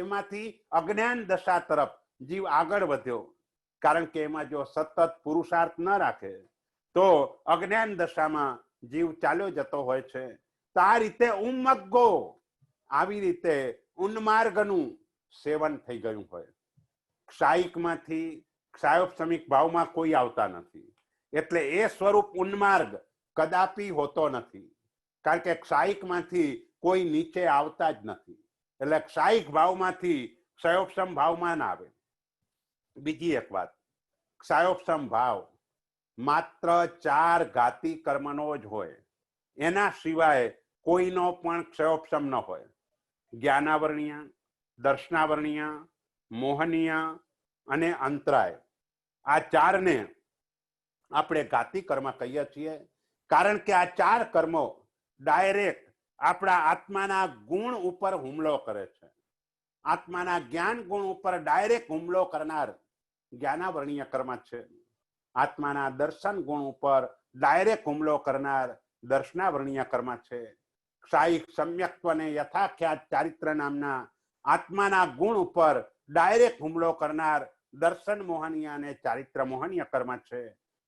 એમાંથી અજ્ઞાન દશા તરફ જીવ આગળ વધ્યો. કારણ કે એમાં જો સતત પુરુષાર્થ ન રાખે તો અજ્ઞાન દશામાં જીવ ચાલ્યો જતો હોય છે. તો આ રીતે ઉન્મગ્ગો, આવી રીતે ઉન્માર્ગનું સેવન થઈ ગયું હોય. ક્ષાયિકમાંથી ક્ષયોપશમિક ભાવમાં કોઈ આવતા નથી. એટલે એ સ્વરૂપ ઉન્માર્ગ કદાપી હોતો નથી. કારણ કે ક્ષાયિકમાંથી કોઈ નીચે આવતા જ નથી. એટલે ક્ષાયિક ભાવમાંથી ક્ષયોપશમ ભાવમાં ના આવે. બીજી એક વાત, ક્ષયોપશમ ભાવ માત્ર 4 ઘાતી કર્મનો જ હોય. એના સિવાય કોઈનો પણ ક્ષયોપશમ ન હોય. જ્ઞાનાવરણીય, દર્શનાવરણીય, મોહનીય અને અંતરાય, આ 4ને આપણે ઘાતી કર્મ કહીએ છીએ. કારણ કે આ 4 કર્મો ડાયરેક્ટ આપણા આત્માના ગુણ ઉપર હુમલો કરે છે. આત્માના જ્ઞાન ગુણ ઉપર ડાયરેક્ટ હુમલો કરનાર જ્ઞાનાવરણીય કર્મ છે. આત્માના દર્શન ગુણ ઉપર ડાયરેક્ટ હુમલો કરનાર દર્શનાવરણીય કર્મ છે. ક્ષાયિક સમ્યક્ત્વને યથાખ્યાત ચારિત્ર નામના આત્માના ગુણ ઉપર ડાયરેક્ટ હુમલો કરનાર દર્શન મોહનીય અને ચારિત્ર મોહનીય કર્મ છે.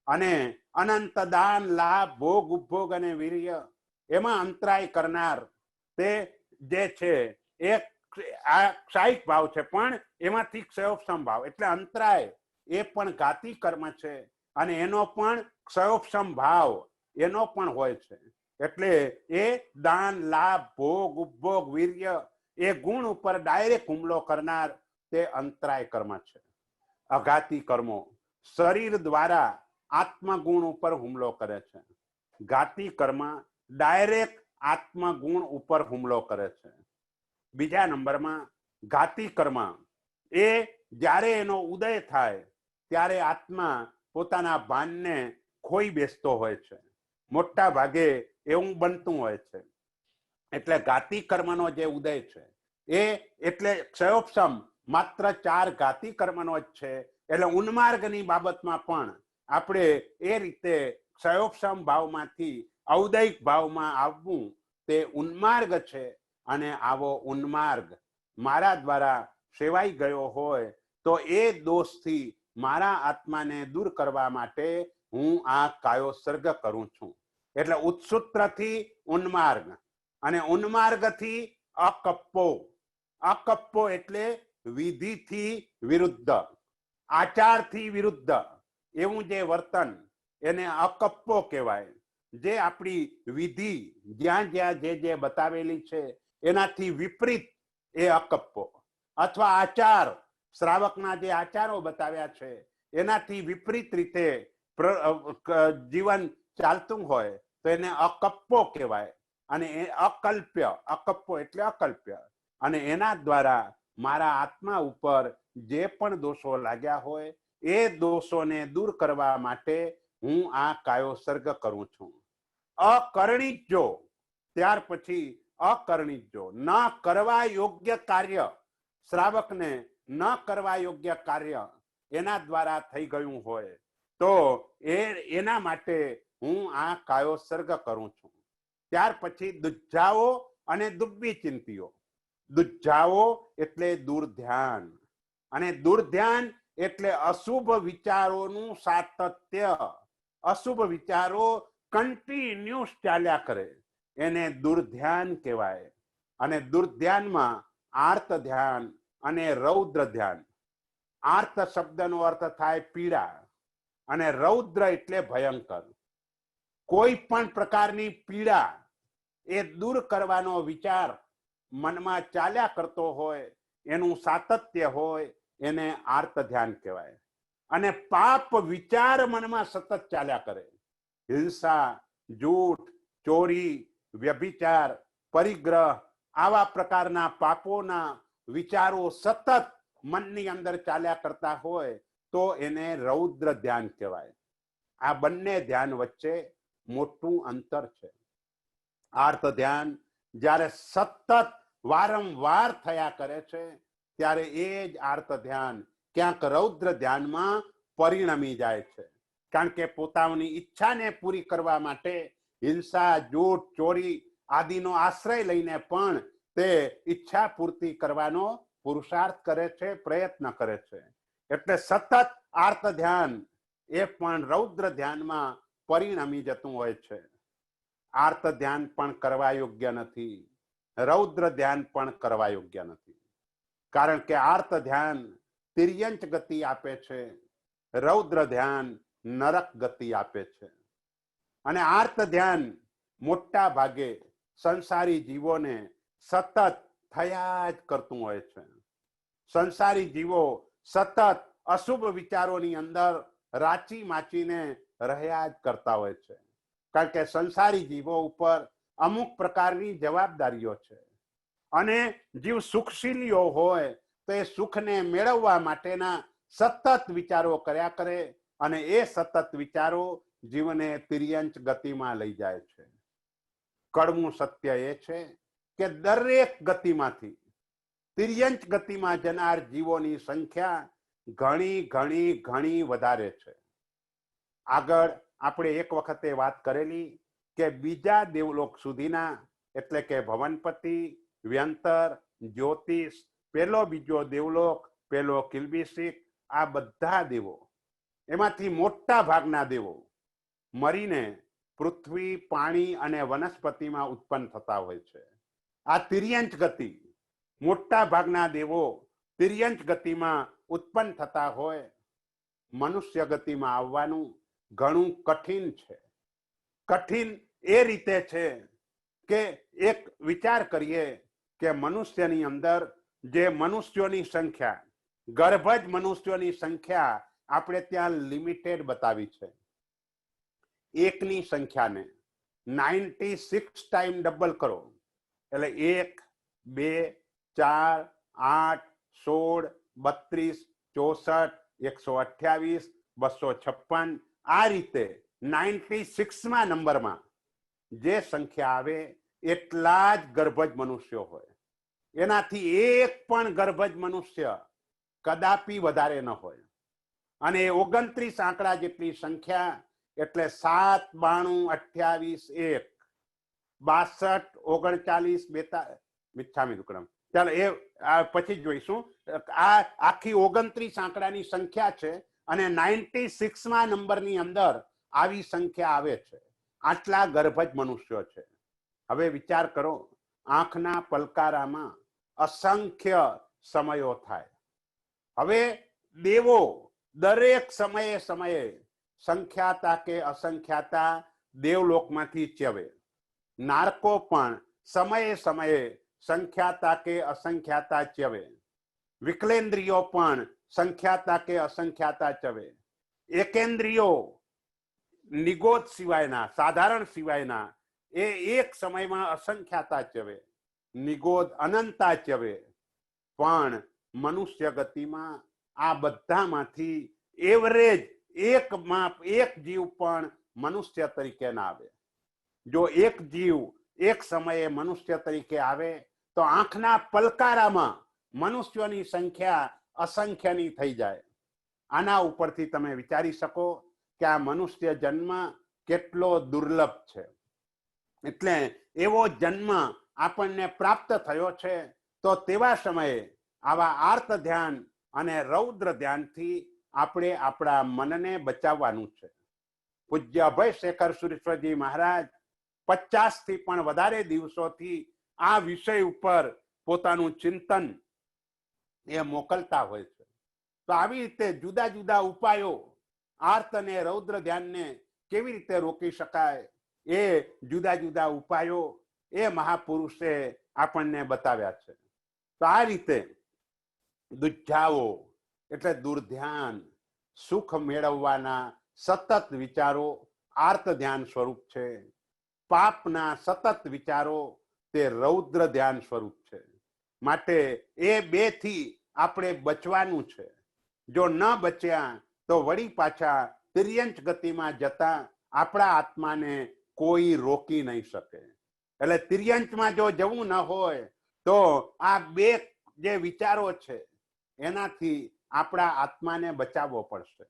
અને અનંત દાન, લાભ, ભોગ, ઉપભોગ અને વીર્ય, એમાં અંતરાય કરનાર તે જે છે એ આ ક્ષાયિક ભાવ છે. પણ એમાંથી ક્ષયોપશમ ભાવ એટલે અંતરાય એ પણ ઘાતી કર્મ છે અને એનો પણ ક્ષયોપશમ ભાવ એનો પણ હોય છે. એટલે એ દાન, લાભ, ભોગ, ઉપભોગ, વીર્ય એ ગુણ ઉપર ડાયરેક્ટ હુમલો કરનાર તે અંતરાય કર્મ છે. અઘાતી કર્મો શરીર દ્વારા આત્મગુણ ઉપર હુમલો કરે છે. ઘાતી કર્મ ડાયરેક્ટ આત્મગુણ ઉપર હુમલો કરે છે. બીજા નંબરમાં ઘાતી કર્મ એ જ્યારે એનો ઉદય થાય ત્યારે આત્મા પોતાના ભાનને ખોઈ બેસતો હોય છે. મોટા ભાગે એવું બનતું હોય છે. એટલે ઘાતી કર્મનો જે ઉદય છે એ એટલે ક્ષયોપશમ માત્ર 4 ઘાતી કર્મનો જ છે. એટલે ઉન્માર્ગની બાબતમાં પણ આપણે એ રીતે ક્ષયોપશમ ભાવમાંથી ઔદૈક ભાવમાં આવવું તે ઉન્માર્ગ છે. અને આવો ઉન્માર્ગ મારા દ્વારા સેવાઈ ગયો હોય તો એ દોષથી મારા આત્માને દૂર કરવા માટે હું આ કાયોસર્ગ કરું છું. એટલે ઉત્સૂત્રથી ઉન્માર્ગ અને ઉન્માર્ગથી અકપ્પો. અકપ્પો એટલે વિધિથી વિરુદ્ધ, આચારથી વિરુદ્ધ એવું જે વર્તન એને અકપ્પો કહેવાય. જે આપણી વિધિ જ્યાં જ્યાં જે બતાવેલી છે એનાથી વિપરીત એ અકપ્પો, અથવા આચાર શ્રાવકના જે આચારો બતાવ્યા છે એનાથી વિપરીત રીતે જીવન ચાલતું હોય તો એને અકપ્પો કહેવાય. અને એ અકલ્પ્ય, અકપ્પો એટલે અકલ્પ્ય. અને એના દ્વારા મારા આત્મા ઉપર જે પણ દોષો લાગ્યા હોય એ દોષોને દૂર કરવા માટે હું આ કાયોસર્ગ કરું છું. અકર્ણિજો, ત્યાર પછી અકર્ણિજો, ન કરવા યોગ્ય કાર્ય, શ્રાવકને ન કરવા યોગ્ય કાર્ય એના દ્વારા થઈ ગયું હોય તો એના માટે હું આ કાયોસર્ગ કરું છું. ત્યાર પછી દુજ્જાઓ અને દુબ્બી ચિંતીઓ. દુજ્જાઓ એટલે દુર્ધ્યાન, અને દુર્ધ્યાન એટલે અશુભ વિચારોનું સાતત્ય. અશુભ વિચારો કન્ટિન્યુઅસ ચાલ્યા કરે એને દુર્ધ્યાન કહેવાય. અને દુર્ધ્યાનમાં આર્ત ધ્યાન અને રૌદ્ર ધ્યાન. આર્ત શબ્દનો અર્થ થાય પીડા, અને રૌદ્ર એટલે ભયંકર. કોઈ પણ પ્રકારની પીડા એ દૂર કરવાનો વિચાર મનમાં ચાલ્યા કરતો હોય, એનું સાતત્ય હોય, એને આર્ત ધ્યાન કહેવાય. અને પાપ વિચાર મનમાં સતત ચાલ્યા કરે, હિંસા, જૂઠ, ચોરી, વ્યભિચાર, પરિગ્રહ, આવા પ્રકારના પાપોના વિચારો સતત મનની અંદર ચાલ્યા કરતા હોય તો એને રૌદ્ર ધ્યાન કહેવાય. આ બંને ધ્યાન વચ્ચે મોટું અંતર છે. આર્ત ધ્યાન જ્યારે સતત વારંવાર થયા કરે છે ત્યારે એ જ આર્ત ધ્યાન ક્યાંક રૌદ્ર ધ્યાનમાં પરિણમી જાય છે. કારણ કે પોતાની ઈચ્છાને પૂરી કરવા માટે હિંસા, જૂઠ, ચોરી આદિનો આશ્રય લઈને પણ તે ઈચ્છા પૂર્તિ કરવાનો પુરુષાર્થ કરે છે, પ્રયત્ન કરે છે. એટલે સતત આર્ત ધ્યાન એ પણ રૌદ્ર ધ્યાનમાં પરિણમી જતું હોય છે. આર્ત ધ્યાન પણ કરવા યોગ્ય નથી, રૌદ્ર ધ્યાન પણ કરવા યોગ્ય નથી. કારણ કે આર્ત ધ્યાન તિર્યંચ ગતિ આપે છે, રૌદ્ર ધ્યાન નરક ગતિ આપે છે. અને આર્ત ધ્યાન મોટા ભાગે સંસારી જીવોને સતત થયા જ કરતું હોય છે. સંસારી જીવો સતત અશુભ વિચારોની અંદર રાચી માચીને રહ્યા જ કરતા હોય છે. કારણ કે સંસારી જીવો ઉપર અમુક પ્રકારની જવાબદારીઓ છે, અને જીવ સુખશીલીઓ હોય તો એ સુખને મેળવવા માટેના સતત વિચારો કર્યા કરે, અને એ સતત વિચારો જીવને તિર્યંચ ગતિમાં લઈ જાય છે. કડવું સત્ય એ છે કે દરેક ગતિમાંથી તિર્યંચ ગતિમાં જનાર જીવોની સંખ્યા ઘણી ઘણી ઘણી વધારે છે. આગળ આપણે એક વખતે વાત કરેલી કે બીજા દેવલોક સુધીના, એટલે કે ભવનપતિ, વ્યંતર, જ્યોતિષ, પેલો બીજો દેવલોક, પેલો કિલ્બિશિક, આ બધા દેવો, એમાંથી મોટા ભાગના દેવો મરીને પૃથ્વી, પાણી અને વનસ્પતિમાં ઉત્પન્ન થતા હોય છે. આ તિર્યંચ ગતિ, મોટા ભાગના દેવો તિર્યંચ ગતિમાં ઉત્પન્ન થતા હોય. મનુષ્ય ગતિમાં આવવાનું ઘણું કઠિન છે. કઠિન એ રીતે છે કે એક વિચાર કરીએ કે મનુષ્યની અંદર જે મનુષ્યોની સંખ્યા, ગર્ભજ મનુષ્યોની સંખ્યા આપણે ત્યાં લિમિટેડ બતાવી છે. એકની સંખ્યાને 96 ટાઈમ ડબલ કરો એટલે 1, 2, 4, 8, 16, 32, 64, 128, 256 આ રીતે 96મા નંબરમાં જે સંખ્યા આવે એટલા જ ગર્ભજ મનુષ્યો હોય. એનાથી એક પણ ગર્ભજ મનુષ્ય કદાપી વધારે ન હોય. અને 29 આંકડા જેટલી સંખ્યા એટલે 7, 92, 28, 1, 62, 39, મિચ્છામી દુક્કડમ. ચાલો એ પછી જોઈશું. આ આખી 29 આંકડાની સંખ્યા છે અને 96મા નંબરની અંદર આવી સંખ્યા આવે છે. આટલા ગર્ભજ મનુષ્યો છે. હવે વિચાર કરો, આંખના પલકારામાં અસંખ્ય સમયો થાય. હવે દેવો દરેક સમયે સંખ્યાતા કે અસંખ્યાતા દેવલોકમાંથી ચ્યવે. નારકો પણ સમયે સંખ્યાતા કે અસંખ્યાતા ચ્યવે. વિકલેન્દ્રિયો પણ સંખ્યાતા કે અસંખ્યાતા ચ્યવે. એકેન્દ્રિયો નિગોદ સિવાયના, સાધારણ સિવાયના, એ એક સમયમાં અસંખ્યાતા ચ્યવે. નિગોદ અનંતા ચ્યવે. પણ મનુષ્ય ગતિમાં આ બધામાંથી એવરેજ એક જીવ પણ મનુષ્ય તરીકે ના આવે. જો એક જીવ એક સમયે મનુષ્ય તરીકે આવે તો આંખના પલકારામાં મનુષ્યોની સંખ્યા અસંખ્યની થઈ જાય. આના ઉપરથી તમે વિચારી શકો કે આ મનુષ્ય જન્મ કેટલો દુર્લભ છે. એટલે એવો જન્મ આપણને પ્રાપ્ત થયો છે તો તેવા સમયે આવા આર્ત ધ્યાન અને રૌદ્ર ધ્યાનથી આપણે આપણા મનને બચાવવાનું છે. પૂજ્ય અભય શેખર સુરેશ્વરજી મહારાજ 50 થી પણ વધારે દિવસોથી આ વિષય ઉપર પોતાનું ચિંતન એ મોકલતા હોય છે. તો આવી રીતે જુદા જુદા ઉપાયો આર્ત અને રૌદ્ર ધ્યાનને કેવી રીતે રોકી શકાય એ જુદા જુદા ઉપાયો એ મહાપુરુષે આપણને બતાવ્યા છે. તો આ રીતે દુર્જાઓ એટલે દુર્ધ્યાન, સુખ મેળવવાના સતત વિચારો આર્ત ધ્યાન સ્વરૂપ છે. પાપના સતત વિચારો તે રૌદ્ર ધ્યાન સ્વરૂપ છે. માટે એ બેથી આપણે બચવાનું છે. જો ન બચ્યા તો વળી પાછા તિર્યંચ ગતિમાં જતા આપણા આત્માને કોઈ રોકી નહીં શકે. એટલે તિર્યંચમાં જો જવું ન હોય તો આ બે જે વિચારો છે એનાથી આપણા આત્માને બચાવવો પડશે.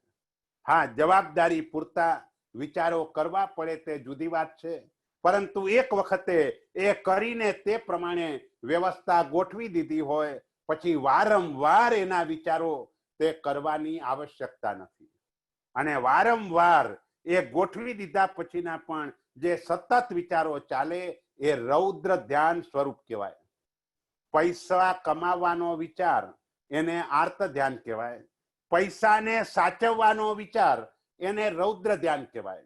હા, જવાબદારી પૂરતા વિચારો કરવા પડે તે જુદી વાત છે, પરંતુ એક વખતે એ કરીને તે પ્રમાણે વ્યવસ્થા ગોઠવી દીધી હોય પછી વારંવાર એના વિચારો તે કરવાની આવશ્યકતા નથી. અને વારંવાર એ ગોઠવી દીધા પછીના પણ જે સતત વિચારો ચાલે એ રૌદ્ર ધ્યાન સ્વરૂપ કહેવાય. પૈસા કમાવાનો વિચાર એને આર્ત ધ્યાન કહેવાય. પૈસાને સાચવવાનો વિચાર એને રૌદ્ર ધ્યાન કહેવાય.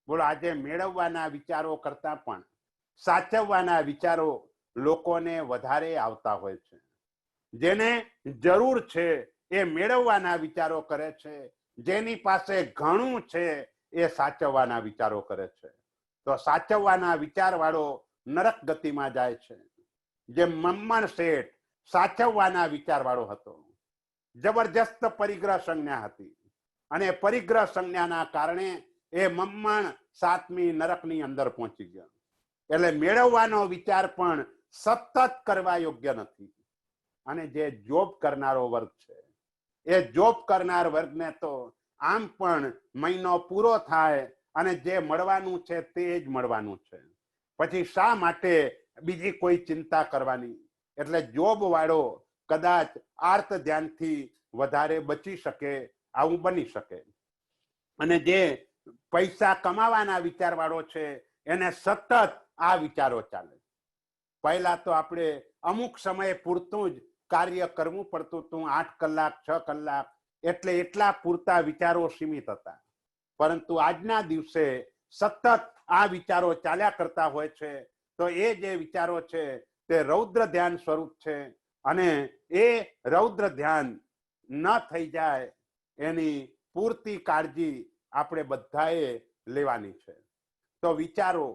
બોલો, આજે મેળવવાના વિચારો કરતા પણ સાચવવાના વિચારો લોકોને વધારે આવતા હોય છે. જેને જરૂર છે એ મેળવવાના વિચારો કરે છે, જેની પાસે ઘણું છે એ સાચવવાના વિચારો કરે છે. તો સાચવવાના વિચાર વાળો નરક ગતિમાં જાય છે. જેમ મમ્મણ શેઠ સાચવવાના વિચાર વાળો હતો. જબરજસ્ત પરિગ્રહ સંજ્ઞા હતી અને પરિગ્રહ સંજ્ઞાના કારણે એ મમ્મણ 7મી નરકની અંદર પહોંચી ગયા. એટલે મેળવવાનો વિચાર પણ સતત કરવા યોગ્ય નથી. અને જે જોબ કરનારો વર્ગ છે એ જોબ કરનાર વર્ગને તો આમ પણ મહિનો પૂરો થાય અને જે મળવાનું છે તે જ મળવાનું છે. પછી શા માટે બીજી કોઈ ચિંતા કરવાની? એટલે જોબ વાળો કદાચ આર્ત ધ્યાનથી વધારે બચી શકે, આવું બની શકે. અને જે પૈસા કમાવાના વિચાર વાળો છે એને સતત આ વિચારો ચાલે. પહેલા તો આપણે અમુક સમય પૂરતું જ કાર્ય કરવું પડતું હતું, 8 કલાક 6 કલાક, એટલે એટલા પૂરતા વિચારો સીમિત હતા. પરંતુ આજના દિવસે સતત આ વિચારો ચાલ્યા કરતા હોય છે. તો એ જે વિચારો છે તે રૌદ્ર ધ્યાન સ્વરૂપ છે અને એ રૌદ્ર ધ્યાન ન થઈ જાય એની પૂરતી કાળજી આપણે બધાએ લેવાની છે. તો વિચારો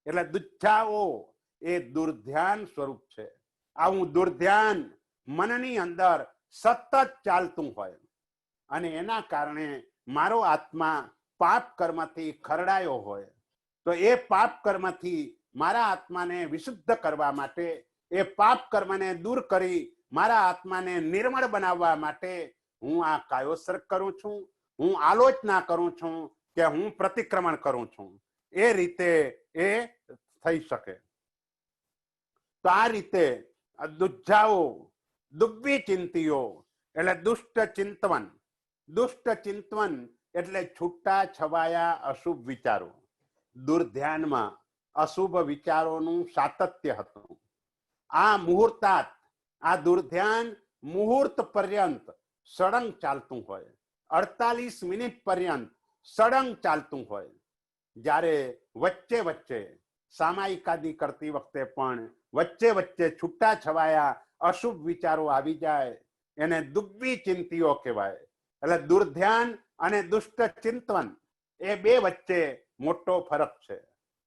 એટલે દુચ્છાઓ એ દુર્ધ્યાન સ્વરૂપ છે. આવું દુર્ધ્યાન મનની અંદર સતત ચાલતું હોય અને એના કારણે મારો આત્મા પાપ કર્મથી ખરડાયો હોય તો એ પાપ કર્મથી મારા આત્માને વિશુદ્ધ કરવા માટે, એ પાપ કર્મને દૂર કરી મારા આત્માને નિર્મળ બનાવવા માટે હું આ કાયોસર્ગ કરું છું, હું આલોચના કરું છું કે હું પ્રતિક્રમણ કરું છું. એ રીતે એ થઈ શકે. તો આ રીતે દુજ્જાઓ, દુબ્બી ચિંતીઓ એટલે દુષ્ટ ચિંતવન. દુષ્ટ ચિંતવન એટલે છૂટા છવાયા અશુભ વિચારો. દુર્ધ્યાનમાં અશુભ વિચારોનું સાતત્ય હતું. આ મુહૂર્તાત, આ દુર્ધ્યાન મુહૂર્ત પર્યંત સળંગ ચાલતું હોય, 48 મિનિટ પર્યંત સળંગ ચાલતું હોય. જ્યારે વચ્ચે વચ્ચે સામાયિકાદી કરતી વખતે પણ વચ્ચે વચ્ચે છૂટા છવાયા અશુભ વિચારો આવી જાય, એને દુબ્બી ચિંતીઓ કહેવાય. એટલે દુર્ધ્યાન અને દુષ્ટ ચિંતવન એ બે વચ્ચે મોટો ફરક છે.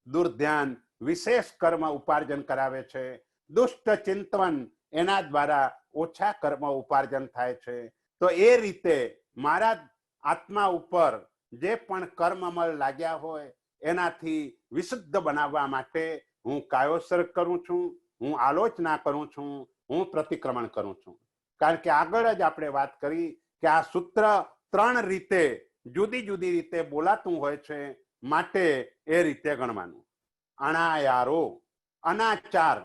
દુર્ધ્યાન વિશેષ કર્મ ઉપાર્જન કરાવે છે, દુષ્ટ ચિંતવન એના દ્વારા ઓછા કર્મ ઉપાર્જન થાય છે. તો એ રીતે મારા આત્મા ઉપર જે પણ કર્મમળ લાગ્યા હોય એનાથી વિશુદ્ધ બનાવવા માટે હું કાયોસર્ગ કરું છું, હું આલોચના કરું છું, હું પ્રતિક્રમણ કરું છું. કારણ કે આગળ જ આપણે વાત કરી કે આ સૂત્ર 3 રીતે જુદી જુદી રીતે બોલાતું હોય છે, માટે એ રીતે ગણવાનું. અણાયારો, અનાચાર.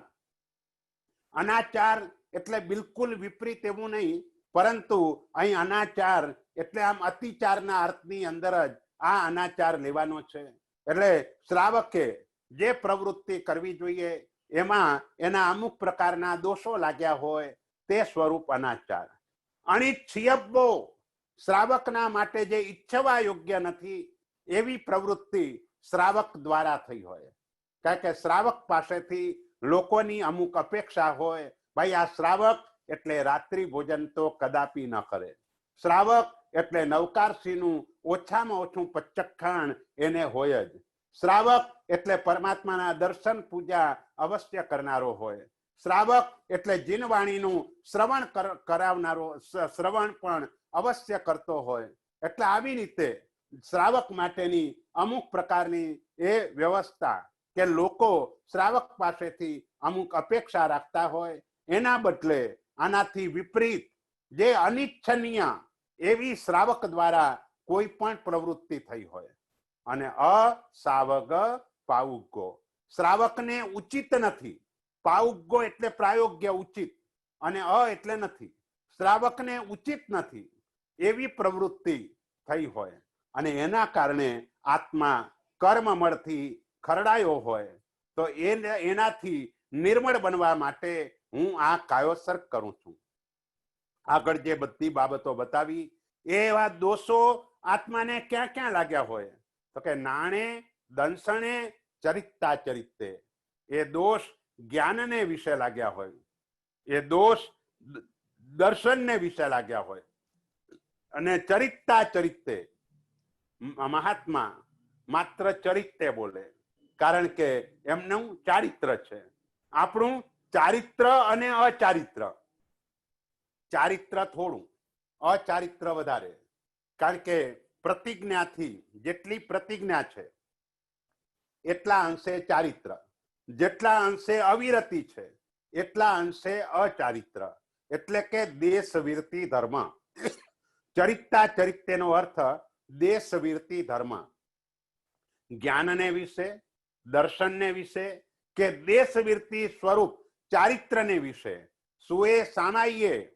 અનાચાર એટલે બિલકુલ વિપરીત એવું નહીં, પરંતુ અહીં અનાચાર એટલે આમ અતિચારના અર્થની અંદર જ આ અનાચાર લેવાનો છે. એટલે શ્રાવકે જે પ્રવૃત્તિ કરવી જોઈએ એમાં એના અમુક પ્રકારના દોષો લાગ્યા હોય તે સ્વરૂપ અનાચાર. અનિચ્છ્યબ્બો, શ્રાવકના માટે જે ઈચ્છવા યોગ્ય નથી એવી પ્રવૃત્તિ શ્રાવક દ્વારા થઈ હોય. કારણ કે શ્રાવક પાસેથી લોકોની અમુક અપેક્ષા હોય, ભાઈ આ શ્રાવક એટલે રાત્રિ ભોજન તો કદાપી ન કરે. શ્રાવક એટલે નવકારસીનું ઓછામાં ઓછું પચખાણ એને હોય જ. શ્રાવક એટલે પરમાત્માના દર્શન પૂજા અવશ્ય કરનારો હોય. શ્રાવક એટલે જીનવાણીનું શ્રવણ કરાવનારો, શ્રવણ પણ અવશ્ય કરતો હોય. એટલે આવી રીતે શ્રાવક માટેની અમુક પ્રકારની એ વ્યવસ્થા કે લોકો શ્રાવક પાસેથી અમુક અપેક્ષા રાખતા હોય, એના બદલે આનાથી વિપરીત જે અનિચ્છનીય એવી શ્રાવક દ્વારા કોઈ પણ પ્રવૃત્તિ થઈ હોય. અને અસાવગ પાઉગો, શ્રાવકને ઉચિત નથી. પાઉગો એટલે પ્રાયોગ્ય ઉચિત, અને એટલે નથી. શ્રાવકને ઉચિત નથી એવી પ્રવૃત્તિ થઈ હોય અને એના કારણે આત્મા કર્મમળથી ખરડાયો હોય, તો એનાથી નિર્મળ બનવા માટે હું આ કાયોસર્ગ કરું છું. આગળ જે બધી બાબતો બતાવી એવા દોષો આત્માને ક્યાં ક્યાં લાગ્યા હોય, તો કે નાણે, દંશણે, ચરિત્તા ચરિત્તે. એ દોષ જ્ઞાનને વિશે લાગ્યા હોય, એ દોષ દર્શનને વિશે લાગ્યા હોય. અને ચરિત્તા ચરિત્તે, મહાત્મા માત્ર ચરિત્તે બોલે, કારણ કે એમનું ચારિત્ર છે. આપણું ચારિત્ર અને અચારિત્ર, ચારિત્ર થોડું, અચારિત્ર વધારે. કારણ કે પ્રતિજ્ઞાથી જેટલી પ્રતિજ્ઞા છે એટલા અંશે ચારિત્ર, જેટલા અંશે અવિરતિ છે એટલા અંશે અચારિત્ર, એટલે કે દેશવીરતી ધર્મ. ચરિત્તા ચરિત્રનો અર્થ દેશવીરતી ધર્મ. જ્ઞાનને વિશે, દર્શનને વિશે કે દેશવીરતી સ્વરૂપ ચારિત્રને વિશે, સુએ સામાય્યે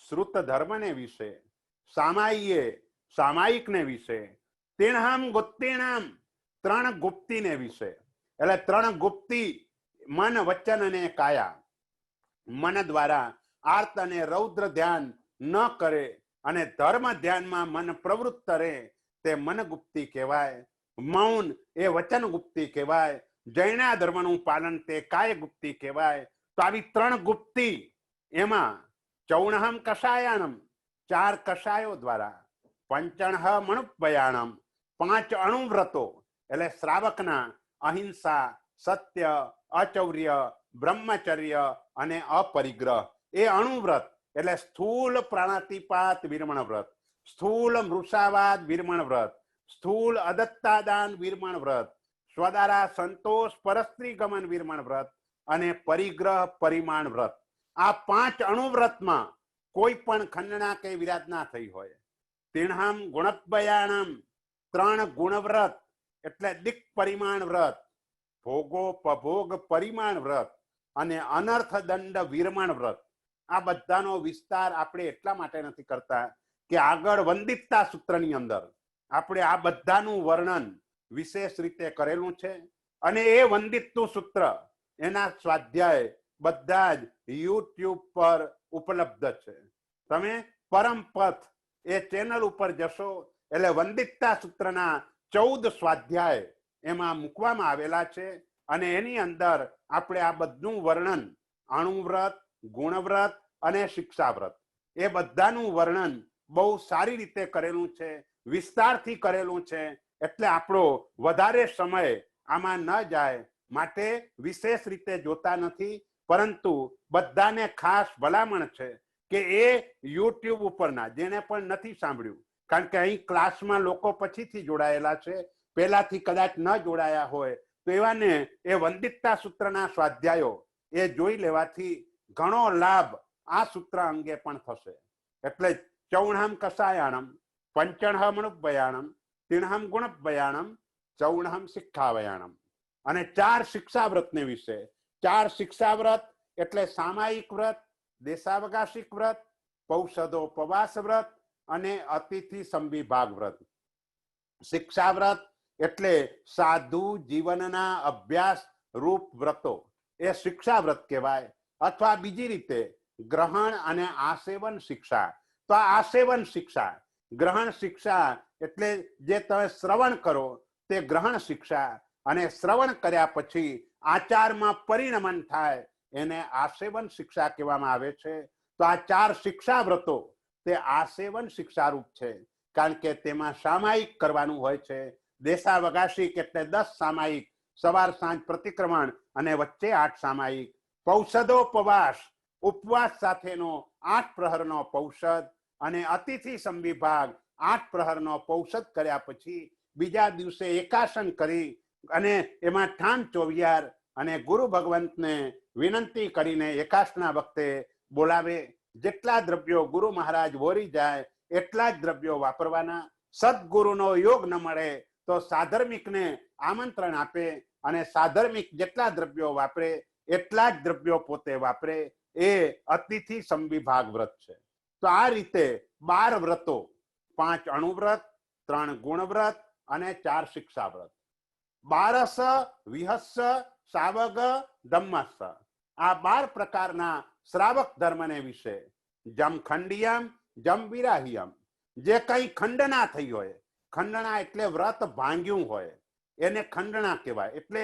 શ્રુત ધર્મને વિશે, સામાય્યે સામાયિકને વિશે, તેણહમ ગુપ્તિણામ 3 ગુપ્તિને વિશે. એટલે 3 ગુપ્તિ મન, વચન અને કાયા. મન દ્વારા આર્ત અને રૌદ્ર ધ્યાન ન કરે અને ધર્મ ધ્યાનમાં મન પ્રવૃત્ત રહે તે મન ગુપ્તિ કહેવાય. મૌન એ વચન ગુપ્તિ કહેવાય. જૈના ધર્મનું પાલન તે કાય ગુપ્તિ કહેવાય. તો આવી 3 ગુપ્તિ, એમાં ચૌણહમ કષાયાણમ 4 કષાયો દ્વારા, પંચણહ મણુપયાણમ 5 અણુવ્રતો એટલે શ્રાવકના અહિંસા, સત્ય, અચૌર્ય, બ્રહ્મચર્ય અને અપરિગ્રહ. એ અણુવ્રત એટલે સ્થૂલ પ્રાણાતિપાત વિરમણ વ્રત, સ્થૂલ મૃષાવાદ વિરમણ વ્રત, સ્થૂલ અદત્તાદાન વિરમણ વ્રત, સ્વદારા સંતોષ પરસ્ત્રી ગમન વિરમણ વ્રત અને પરિગ્રહ પરિમાણ વ્રત. આ 5 અણુવ્રતમાં કોઈ પણ ખંડના કે વિરાધના થઈ હોય. તિણહમ ગુણત્બયાણમ 3 ગુણવ્રત એટલે દિક પરિમાણ વ્રત, ભોગોપભોગ પરિમાણ વ્રત અને અનર્થ દંડ વિરમણ વ્રત. આ બધાનો વિસ્તાર આપણે એટલા માટે નથી કરતા કે આગળ વંદિતતા સૂત્રની અંદર આપણે આ બધાનું વર્ણન વિશેષ રીતે કરેલું છે અને એ વંદિતનું સૂત્ર એના સ્વાધ્યાય બધા જ યુટ્યુબ પર ઉપલબ્ધ છે. તમે પરમપથ એ ચેનલ ઉપર જશો એટલે વંદિતતા સૂત્રના 14 સ્વાધ્યાય એમાં મૂકવામાં આવેલા છે અને એની અંદર આપણે આ બધું વર્ણન અણુવ્રત, ગુણવ્રત અને શિક્ષાવ્રત એ બધાનું વર્ણન બહુ સારી રીતે કરેલું છે, વિસ્તારથી કરેલું છે. એટલે આપણો વધારે સમય આમાં ન જાય માટે વિશેષ રીતે જોતા નથી, પરંતુ બધાને ખાસ ભલામણ છે કે એ યુટ્યુબ ઉપરના જેને પણ નથી સાંભળ્યું, કારણ કે અહીં ક્લાસમાં લોકો પછીથી જોડાયેલા છે, પહેલાથી કદાચ ન જોડાયા હોય તો એવાને એ વંદિતતા સૂત્રના સ્વાધ્યાયો એ જોઈ લેવાથી ઘણો લાભ આ સૂત્ર અંગે પણ થશે. એટલે ચૌણહમ કસાયાણમ, પંચણહમ અનુભયાણમ, તિણહમ ગુણભયાણમ, ચૌણહમ શિક્ષાવયાણમ અને 4 શિક્ષાવ્રતને વિશે. 4 શિક્ષાવ્રત એટલે સામાયિક વ્રત, દેશાવકાશિક વ્રત, પૌષધોપવાસ વ્રત અને અતિથિ સંવિભાગ વ્રત. શિક્ષાવ્રત એટલે સાધુ જીવનના અભ્યાસ રૂપ વ્રતો, એ શિક્ષાવ્રત કહેવાય. અથવા બીજી રીતે ગ્રહણ અને આસેવન શિક્ષા. તો આ આસેવન શિક્ષા, ગ્રહણ શિક્ષા એટલે જે તમે શ્રવણ કરો તે ગ્રહણ શિક્ષા, અને શ્રવણ કર્યા પછી આચારમાં પરિણમન થાય એને આસેવન શિક્ષા કહેવામાં આવે છે. તો આ 4 શિક્ષાવ્રતો તે આસેવન શિક્ષારૂપ છે, કારણ કે તેમાં સામાયિક કરવાનું હોય છે. દેશાવકાશિક એટલે 10 સામાયિક, સવાર સાંજ પ્રતિક્રમણ અને વચ્ચે 8 સામાયિક. પૌષધોપવાસ, ઉપવાસ સાથેનો 8 પ્રહરનો પૌષધ અને અતિથિ સંવિભાગ 8 પ્રહરનો પૌષધ કર્યા પછી બીજા દિવસે એકાસન કરી અને એમાં ઠામ ચોવિયાર અને ગુરુ ભગવંતને વિનંતી કરીને એકાસના વખતે બોલાવે. જેટલા દ્રવ્યો ગુરુ મહારાજ વોરી જાય એટલા જ દ્રવ્યો વાપરવાના. સદગુરુનો યોગ ન મળે તો સાધર્મિકને આમંત્રણ આપે અને સાધર્મિક જેટલા દ્રવ્યો વાપરે એટલા જ દ્રવ્યો પોતે વાપરે. એ અતિથિ સંવિભાગ વ્રત છે. તો આ રીતે 12 વ્રતો, 5 અણુવ્રત, 3 ગુણવ્રત અને 4 શિક્ષાવ્રત. 12 વિહસ્સ સાવગ ધમ્મસ, આ 12 પ્રકારના શ્રાવક ધર્મને વિશે. જમ ખંડિયમ, જમ વિરાહિયમ, જે કઈ ખંડના થઈ હોય, ખંડના એટલે વ્રત ભાંગ્યું હોય એને ખંડના કહેવાય. એટલે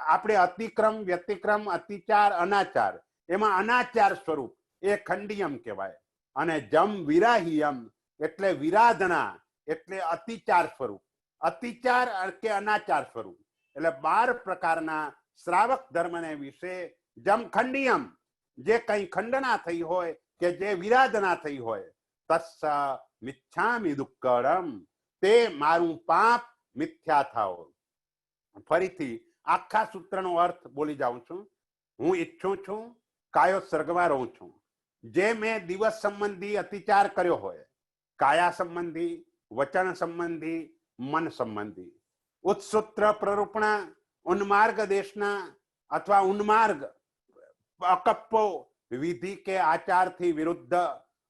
આપણે અતિક્રમ, વ્યતિક્રમ, અતિચાર, અનાચાર, એમાં અનાચાર સ્વરૂપ એ ખંડિયમ કહેવાય. અને જમ વિરાહિયમ એટલે વિરાધના એટલે અતિચાર સ્વરૂપ, અતિચાર કે અનાચાર સ્વરૂપ. એટલે 12 પ્રકારના શ્રાવક ધર્મને વિશે. જમ ખંડિયમ, જે કઈ ખંડના થઈ હોય કે જે વિરાધના થઈ હોય. તસ્સ મિચ્છામિ દુક્કડમ, તે મારું પાપ મિથ્યા થાઓ. ફરીથી આખા સૂત્રનો અર્થ બોલી જાઉં છું. હું ઈચ્છું છું કાયો સ્વર્ગમાં રહું છું. જે મેં દિવસ સંબંધી અતિચાર કર્યો હોય, કાયા સંબંધી, વચન સંબંધી, મન સંબંધી, ઉત્સૂત્ર પ્રરૂપણા, ઉન્માર્ગ દેશના અથવા ઉન્માર્ગ, અકપ્પો, વિધિ કે આચારથી વિરુદ્ધ,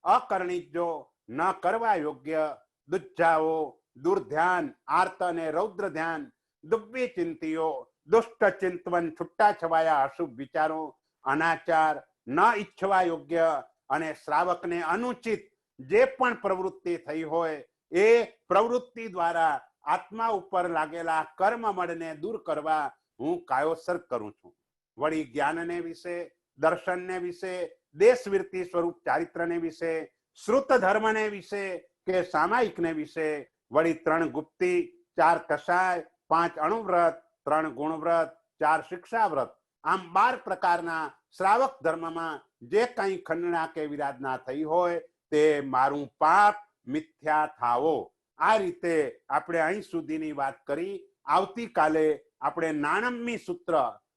અકર્ણિજો, ન કરવા યોગ્ય, દુજ્જાઓ, દુર્ધ્યાન, આર્ત અને રૌદ્ર ધ્યાન, દુબ્બી ચિંતીઓ, દુષ્ટ ચિંતવન, છૂટા છવાયા અશુભ વિચારો, અનાચાર, ન ઈચ્છવા યોગ્ય અને શ્રાવકને અનુચિત જે પણ પ્રવૃત્તિ થઈ હોય એ પ્રવૃત્તિ દ્વારા આત્મા ઉપર લાગેલા કર્મમળને દૂર કરવા હું કાયોત્સર્ગ કરું છું. વળી જ્ઞાનને વિશે, દર્શનને વિશે, દેશવૃત્તિ સ્વરૂપ ચારિત્રને વિશે, શ્રુત ધર્મને વિશે કે સામાયિકને વિશે, વળી 3 ગુપ્તી, 4 કષાય, 5 અણુવ્રત, 3 ગુણવ્રત, 4 શિક્ષાવ્રત, આમ 12 પ્રકારના શ્રાવક ધર્મમાં જે કંઈ ખંડના કે વિરાધના થઈ હોય તે મારું પાપ મિથ્યા થાવો આ રીતે આપણે અહીં સુધીની વાત કરી. આવતીકાલે આપણે નાણમ્મી સૂત્ર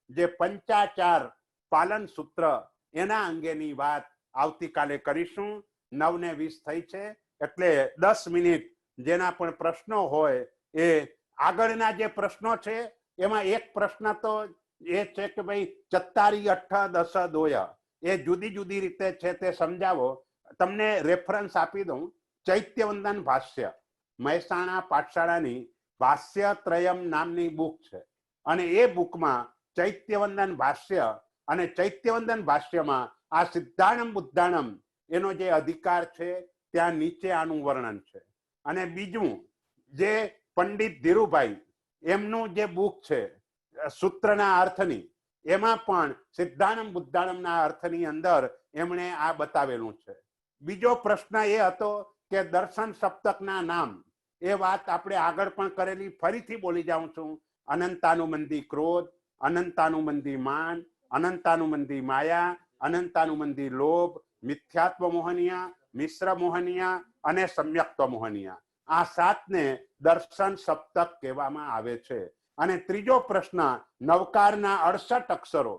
જે પંચાચાર પાલન સૂત્ર એના અંગેની વાત આવતીકાલે કરીશું. 9:20 થઈ છે એટલે 10 મિનિટ જેના પણ પ્રશ્નો હોય એ આગળના જે પ્રશ્નો છે એમાં એક પ્રશ્ન તો એ છે કે ભાઈ 4 8 10 2 એ જુદી જુદી રીતે છે તે સમજાવો. તમને રેફરન્સ આપી દઉં. ચૈત્યવંદન ભાષ્ય મહેસાણા પાઠશાળાની ભાષ્ય ત્રયમ નામની બુક છે અને એ બુકમાં ચૈત્યવંદન ભાષ્ય અને ચૈત્યવંદન ભાષ્યમાં આ સિદ્ધાણમ બુદ્ધાણમ એનો જે અધિકાર છે ત્યાં નીચે આનું વર્ણન છે. અને બીજું જે પંડિત ધીરુભાઈ એમનું જે બુક છે સૂત્રના અર્થની એમાં પણ સિદ્ધાણમ બુદ્ધાણમના અર્થની અંદર એમણે આ બતાવેલું છે. બીજો પ્રશ્ન એ હતો કે દર્શન સપ્તકના નામ એ વાત આપણે આગળ પણ કરેલી, ફરીથી બોલી જાઉં છું. અનંતાનુબંધી ક્રોધ, અનંતાનુબંધી માન, અનંતાનુબંધી માયા, અનંતાનુબંધી લોભ, મિથ્યાત્વ મોહનિયા, મિશ્ર મોહનિયા અને સમ્યક્ત્વ મોહનિયા. આ 7ને દર્શન સપ્તક કહેવામાં આવે છે. અને ત્રીજો પ્રશ્ન નવકારના 68 અક્ષરો,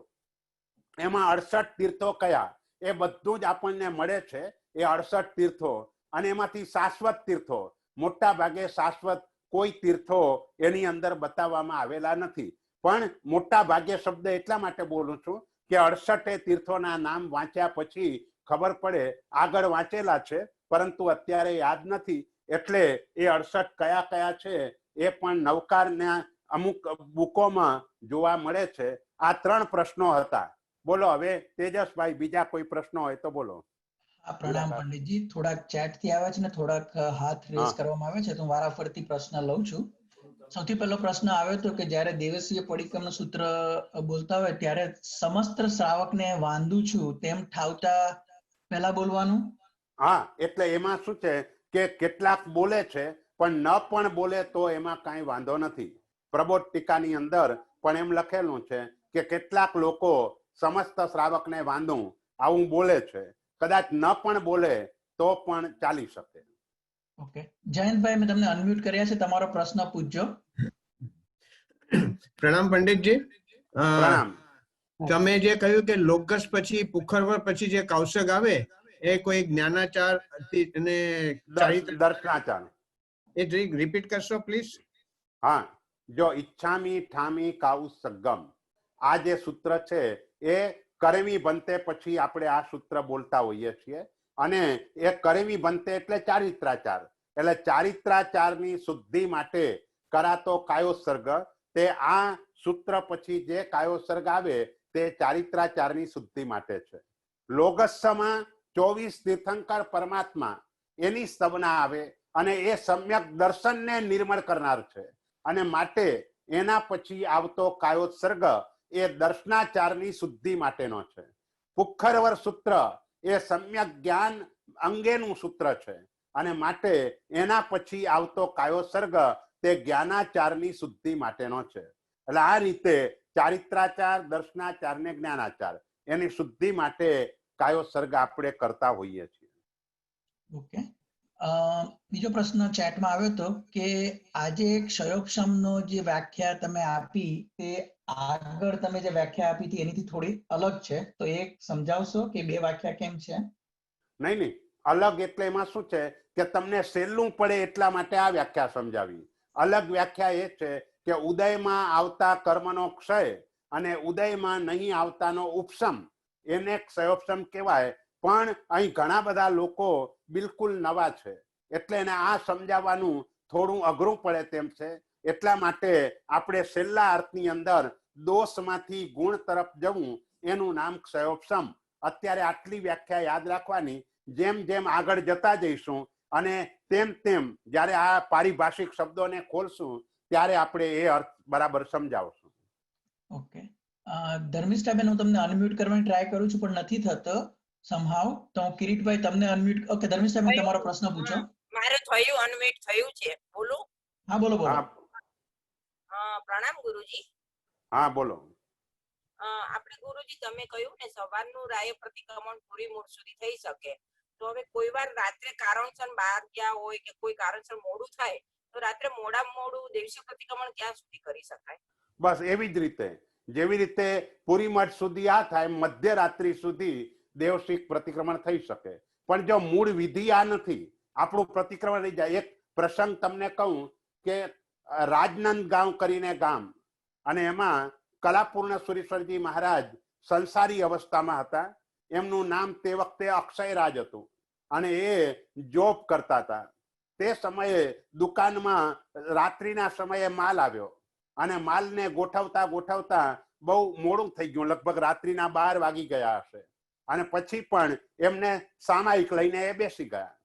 એમાં 68 તીર્થો કયા, એ બધું જ આપણને મળે છે. એ 68 તીર્થો અને એમાંથી શાશ્વત તીર્થો, મોટા ભાગે શાશ્વત કોઈ તીર્થો એની અંદર બતાવવામાં આવેલા નથી. પણ મોટા ભાગે શબ્દ એટલા માટે બોલું છું કે 68 તીર્થોના નામ વાંચ્યા પછી ખબર પડે, આગળ વાંચેલા છે પરંતુ અત્યારે યાદ નથી, એટલે એ 68 કયા કયા છે એ પણ નવકારના અમુક બુકોમાં જોવા મળે છે. આ 3 પ્રશ્નો હતા. બોલો હવે તેજસભાઈ, બીજા કોઈ પ્રશ્નો હોય તો બોલો. પ્રણામ પંડિતજી. થોડાક ચેટ થી આવે છે ને થોડાક હાથ રેસ કરવામાં આવે છે તો હું વારાફરતી પ્રશ્ન લઉં છું. સૌથી પહેલો પ્રશ્ન આવ્યો હતો કે જ્યારે દેવસીય પડિક્રમનું સૂત્ર બોલતા હોય ત્યારે સમસ્ત શ્રાવકને વાંધું છું તેમ ઠાવતા પહેલા બોલવાનું. હા, એટલે એમાં શું છે કે કેટલાક બોલે છે પણ ન પણ બોલે તો એમાં કાંઈ વાંધો નથી. પ્રબોધ ટીકાની અંદર પણ એમ લખેલું છે કે કેટલાક લોકો સમસ્ત શ્રાવકને વાંધું આવું બોલે છે, કદાચ ન પણ બોલે તો પણ ચાલી શકે. ઓકે, જયંતભાઈ મેં તમને અનમ્યુટ કર્યા છે, તમારો પ્રશ્ન પૂછજો. પ્રણામ પંડિતજી. પ્રણામ. તમે જે કહ્યું કે લોકસ પછી પુખરવર પછી જે કૌશક આવે એ કોઈ જ્ઞાનાચાર અને દર્શનાચાર, એ રિપીટ કરશો પ્લીઝ? હા, જો ઈચ્છામી ઠામી કૌસગમ આ જે સૂત્ર છે એ કરમી બનતે પછી આપણે આ સૂત્ર બોલતા હોઈએ છીએ. અને એ કરમી બનતે એટલે ચારિત્રાચાર, એટલે ચારિત્રાચારની શુદ્ધિ માટે કરાતો કાયોસર્ગ, તે આ સૂત્ર પછી જે કાયોસર્ગ આવે તે ચારિત્રાચારની શુદ્ધિ માટે છે. લોગસ્સમાં 24 તીર્થંકર પરમાત્મા એની સ્તવના આવે અને એ સમ્યક દર્શનને નિર્મળ કરનાર છે અને માટે એના પછી આવતો કાયોત્સર્ગ એ દર્શનાચારની શુદ્ધિ માટેનો છે. પુખરવર સૂત્ર એ સમ્યક જ્ઞાન અંગેનું સૂત્ર છે અને માટે એના પછી આવતો કાયોસર્ગ તે જ્ઞાનાચારની શુદ્ધિ માટેનો છે. એટલે આ રીતે ચારિત્રાચાર, દર્શનાચાર ને જ્ઞાનાચાર એની શુદ્ધિ માટે કાયોસર્ગ આપણે કરતા હોઈએ છીએ. ઓકે, બીજો પ્રશ્ન ચેટમાં આવ્યો હતો કે આજે ક્ષયોક્ષમનો જે વ્યાખ્યા તમે આપી તે આગળ તમે જે વ્યાખ્યા આપી હતી એનીથી થોડી અલગ છે, તો એક સમજાવશો કે બે વ્યાખ્યા કેમ છે? નહીં, અલગ એટલે એમાં શું છે કે તમને સહેલું પડે એટલા માટે આ વ્યાખ્યા સમજાવી. અલગ વ્યાખ્યા એ છે કે ઉદયમાં આવતા કર્મનો ક્ષય અને ઉદયમાં નહીં આવતાનો ઉપશમ એને ક્ષયોપશમ કહેવાય. પણ અહીં ઘણા બધા લોકો બિલકુલ નવા છે એટલે એને આ સમજાવવાનું થોડું અઘરું પડે તેમ છે. એટલા માટે આપણે છેલ્લા અર્થની અંદર દોષમાંથી ગુણ તરફ જવું એનું નામ ક્ષયોપશમ. અત્યારે આટલી વ્યાખ્યા યાદ રાખવાની, જેમ જેમ આગળ જતા જઈશું અને તેમ તેમ જ્યારે આ પારિભાષિક શબ્દોને ખોલશું ત્યારે આપણે એ અર્થ બરાબર સમજાવશું. ઓકે, ધર્મિષ્ઠાબેન હું તમને અનમ્યુટ કરવાની ટ્રાય કરું છું પણ નથી થતો somehow, તો કિરીટભાઈ તમને અનમ્યુટ. ઓકે, ધર્મિષ્ઠાબેન તમારો પ્રશ્ન પૂછો. મારે થયું, અનમ્યુટ થયું છે, બોલું? હા બોલો બોલો. પ્રણામ ગુરુજી. હા બોલો. આપણે ગુરુજી તમે કહ્યું ને સવારનું રાય પ્રતિક્રમણ પૂરી મૂળ સુધી થઈ શકે, તો હવે કોઈ વાર રાત્રે કારણસર બહાર ગયા હોય કે કોઈ કારણસર મોડું થાય તો રાત્રે મોડામાં મોડું દેવશી પ્રતિક્રમણ ક્યાં સુધી કરી શકાય? બસ એવી જ રીતે જેવી રીતે પૂરી મઠ સુધી આ થાય મધ્યરાત્રિ સુધી દેવશિક પ્રતિક્રમણ થઈ શકે, પણ જો મૂળ વિધિ આ નથી, આપણું પ્રતિક્રમણ રહી જાય. એક પ્રસંગ તમને કહું કે રાજનંદ ગામ કરીને ગામ, અને એમાં કલાપૂર્ણ સુરેશ્વરજી મહારાજ સંસારી અવસ્થામાં હતા. એમનું નામ તે વખતે અક્ષયરાજ હતું અને એ જોબ કરતા હતા. તે સમયે દુકાનમાં રાત્રિના સમયે માલ આવ્યો અને માલને ગોઠવતા ગોઠવતા બહુ મોડું થઈ ગયું, લગભગ રાત્રિના 12 વાગી ગયા હશે. અને પછી પણ એમને સામાયિક લઈને એ બેસી ગયા.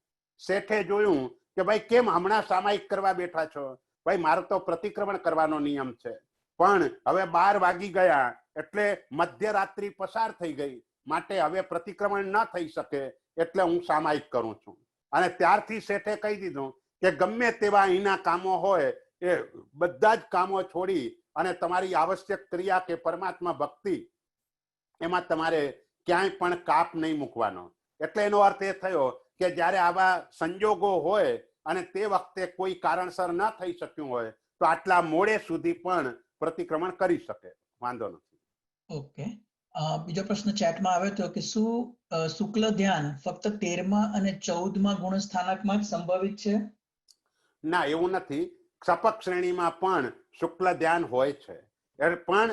શેઠે જોયું કે ભાઈ કેમ હમણાં સામાયિક કરવા બેઠા છો? ભાઈ મારો તો પ્રતિક્રમણ કરવાનો નિયમ છે, પણ હવે 12 વાગી ગયા એટલે મધ્યરાત્રિ પસાર થઈ ગઈ, માટે હવે પ્રતિક્રમણ ન થઈ શકે, એટલે હું સામાયિક કરું છું. અને ત્યારથી શેઠે કહી દીધું કે ગમે તેવા અહીંના કામો હોય એ બધા જ કામો છોડી અને તમારી આવશ્યક ક્રિયા કે પરમાત્મા ભક્તિ એમાં તમારે ક્યાંય પણ કાપ નહીં મૂકવાનો. એટલે એનો અર્થ એ થયો કે જ્યારે આવા સંજોગો હોય અને તે વખતે કોઈ કારણસર ન થઈ શક્યું હોય તો આટલા મોડે સુધી પણ પ્રતિક્રમણ કરી શકે, વાંધો નથી. ઓકે, બીજો પ્રશ્ન ચેટમાં આવ્યો હતો કે શું શુક્લ ધ્યાન ફક્ત 13મા અને 14મા ગુણ સ્થાનકમાં જ સંભવિત છે? ના, એવું નથી. ક્ષપક શ્રેણીમાં પણ શુક્લ ધ્યાન હોય છે, પણ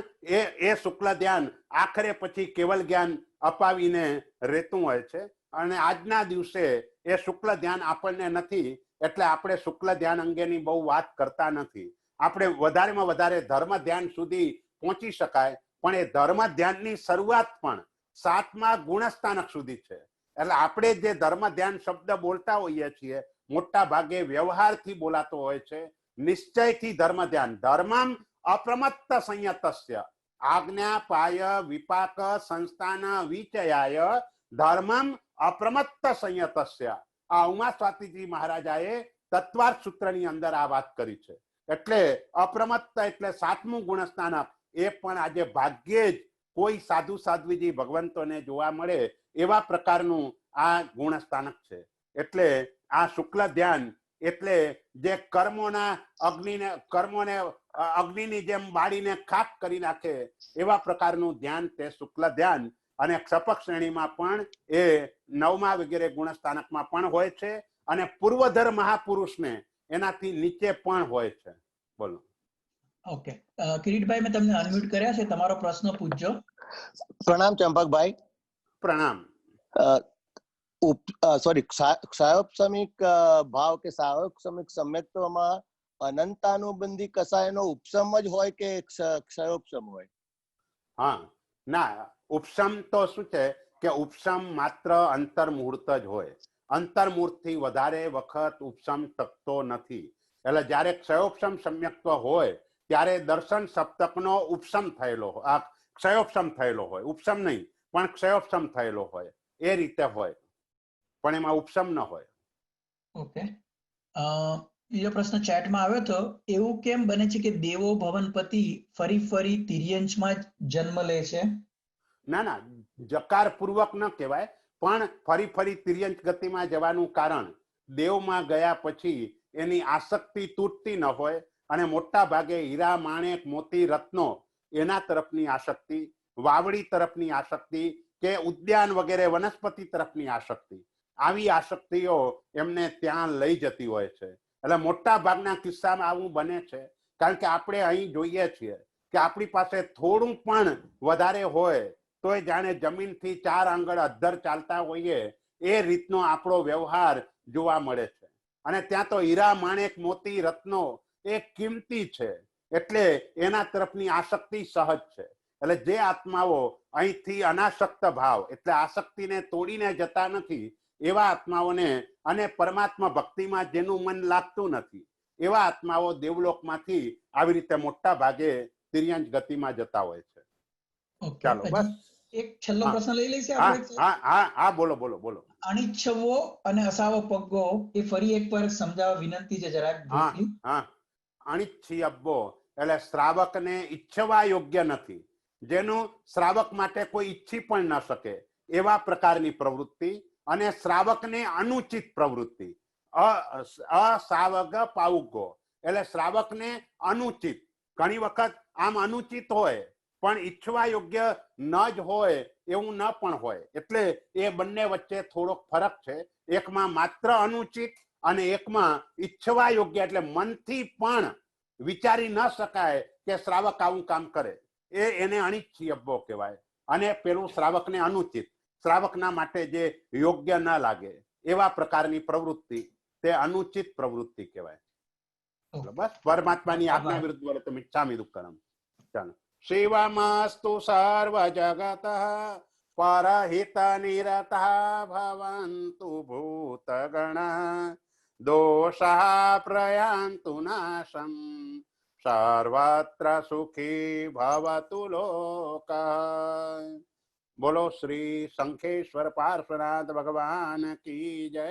એ શુક્લ ધ્યાન આખરે પછી કેવલ જ્ઞાન અપાવીને રહેતું હોય છે. અને આજના દિવસે એ શુક્લ ધ્યાન આપણને નથી, એટલે આપણે શુક્લ ધ્યાન અંગેની બહુ વાત કરતા નથી. આપણે વધારેમાં વધારે ધર્મ ધ્યાન સુધી પહોંચી શકાય, પણ એ ધર્મ ધ્યાનની શરૂઆત પણ 7મા ગુણસ્થાનક સુધી છે. એટલે આપણે જે ધર્મ ધ્યાન શબ્દ બોલતા હોઈએ છીએ મોટા ભાગે વ્યવહારથી બોલાતો હોય છે. નિશ્ચયથી ધર્મ ધ્યાન, ધર્મમ અપ્રમત્ત સંયતસ્ય આજ્ઞા પાય વિપાક સંસ્થાન વિચયાય ધર્મમ અપ્રમત્ત સંયતસ્ય. આ ઉમા સ્વાતિજી મહારાજાએ તત્વાર્થ સૂત્રની અંદર આ વાત કરી છે. એટલે અપ્રમત્ત એટલે 7મું ગુણસ્થાનક, એ પણ આજે ભાગ્યે જ કોઈ સાધુ સાધ્વીજી ભગવંતોને જોવા મળે એવા પ્રકારનું આ ગુણસ્થાનક છે. એટલે આ શુક્લ ધ્યાન એટલે જે કર્મોને અગ્નિની જેમ બાળીને ખાક કરી નાખે એવા પ્રકારનું ધ્યાન તે શુક્લ ધ્યાન. અને ક્ષપક શ્રેણીમાં પણ એ 9મા વગેરે ગુણસ્થાનકમાં પણ હોય છે, અને પૂર્વધર મહાપુરુષને એનાથી નીચે પણ હોય છે. બોલો. ઓકે, કિરીટભાઈ મેં તમને અનમ્યુટ કર્યા છે, તમારો પ્રશ્ન પૂછજો. પ્રણામ ચંપકભાઈ. પ્રણામ. સોરી, ક્ષયોપશમિક ભાવ કે ક્ષયોપશમિક સમ્યક્ત્વમાં અનંતાનુબંધી કસાયનો ઉપસમ જ હોય કે ક્ષયોપશમ હોય? હા, ના, ઉપસમ તો શું છે કે ઉપસમ માત્ર અંતર્મુહૂર્ત જ હોય. અંતર્મુહૂર્તથી વધારે વખત ઉપસમ ટકતો નથી. એટલે જ્યારે ક્ષયોપશમ સમ્યક્ત્વ હોય ત્યારે દર્શન સપ્તકનો ઉપસમ થયેલો હોય, ક્ષયોપશમ થયેલો હોય, ઉપસમ નહીં પણ ક્ષયોપશમ થયેલો હોય, એ રીતે હોય, પણ એમાં ઉપસમ ન હોય. ઓકે, બીજો પ્રશ્ન ચેટમાં આવ્યો હતો, એવું કેમ બને છે કે દેવો ભવનપતિ ફરી ફરી તિર્યંશમાં જ જન્મ લે છે? ના ના, જકાર પૂર્વક ન કહેવાય, પણ ફરી ફરી તિર્યંશ ગતિમાં જવાનું કારણ દેવમાં ગયા પછી એની આસક્તિ તૂટતી ન હોય, અને મોટા ભાગે હીરા માણેક મોતી રત્નો એના તરફની આસક્તિ, વાવડી તરફની આસક્તિ કે ઉદ્યાન વગેરે વનસ્પતિ તરફની આસક્તિ, આવી આસક્તિઓ એમને ત્યાં લઈ જતી હોય છે. એટલે મોટા ભાગના કિસ્સામાં આવું બને છે, કારણ કે આપણે અહીં જોઈએ છીએ કે આપણી પાસે થોડું પણ વધારે હોય તો જાણે જમીનથી 4 આંગળ અદ્ધર ચાલતા હોઈએ એ રીતનો આપણો વ્યવહાર જોવા મળે છે. અને ત્યાં તો હીરા માણેક મોતી રત્નો એ કિંમતી છે, એટલે એના તરફની આસક્તિ સહજ છે. એટલે જે આત્માઓ અહીંથી અનાસક્ત ભાવ એટલે આસક્તિને તોડીને જતા નથી એવા આત્માઓને, અને પરમાત્મા ભક્તિમાં જેનું મન લાગતું નથી એવા આત્માઓ દેવલોકમાંથી આવી રીતે મોટા ભાગે તિર્યંશ ગતિમાં જતા હોય છે. ચાલો બસ એક છેલ્લો પ્રશ્ન લઈ લઈશું હા આપણે. હા હા હા, બોલો બોલો બોલો. અનિચ્છવો અને અસાવો પગ્ગો એ ફરી એકવાર સમજાવવા વિનંતી છે જરાક. હા હા, અનિચ્છ્યબ્બો એટલે શ્રાવકને ઈચ્છવા યોગ્ય નથી, જેનું શ્રાવક માટે કોઈ ઈચ્છી પણ ન શકે એવા પ્રકારની પ્રવૃત્તિ. અને શ્રાવકને અનુચિત પ્રવૃત્તિ, અશ્રાવક પાઉકો એટલે શ્રાવકને અનુચિત. ઘણી વખત આમ અનુચિત હોય પણ ઈચ્છવા યોગ્ય ન જ હોય એવું ન પણ હોય. એટલે એ બંને વચ્ચે થોડોક ફરક છે. એકમાં માત્ર અનુચિત અને એકમાં ઈચ્છવા યોગ્ય, એટલે મનથી પણ વિચારી ન શકાય કે શ્રાવક આવું કામ કરે, એને અનિચ્છીય કહેવાય. અને પેલું શ્રાવકને અનુચિત, શ્રાવકના માટે જે યોગ્ય ન લાગે એવા પ્રકારની પ્રવૃત્તિ, તે અનુચિત પ્રવૃત્તિ કહેવાય. બસ પરમાત્માની આજ્ઞા વિરુદ્ધ બોલે તો મિચ્છામિ દુક્કડમ. ચાલો. શિવમસ્તુ સર્વ જગત પરહિત નિરત ભવન્તુ ભૂતગણ દોષા પ્રયાન્તુ નાશમ સર્વત્ર સુખી ભવતુ લોક. બોલો શ્રી શંખેશ્વર પાર્શ્વનાથ ભગવાન કી જય.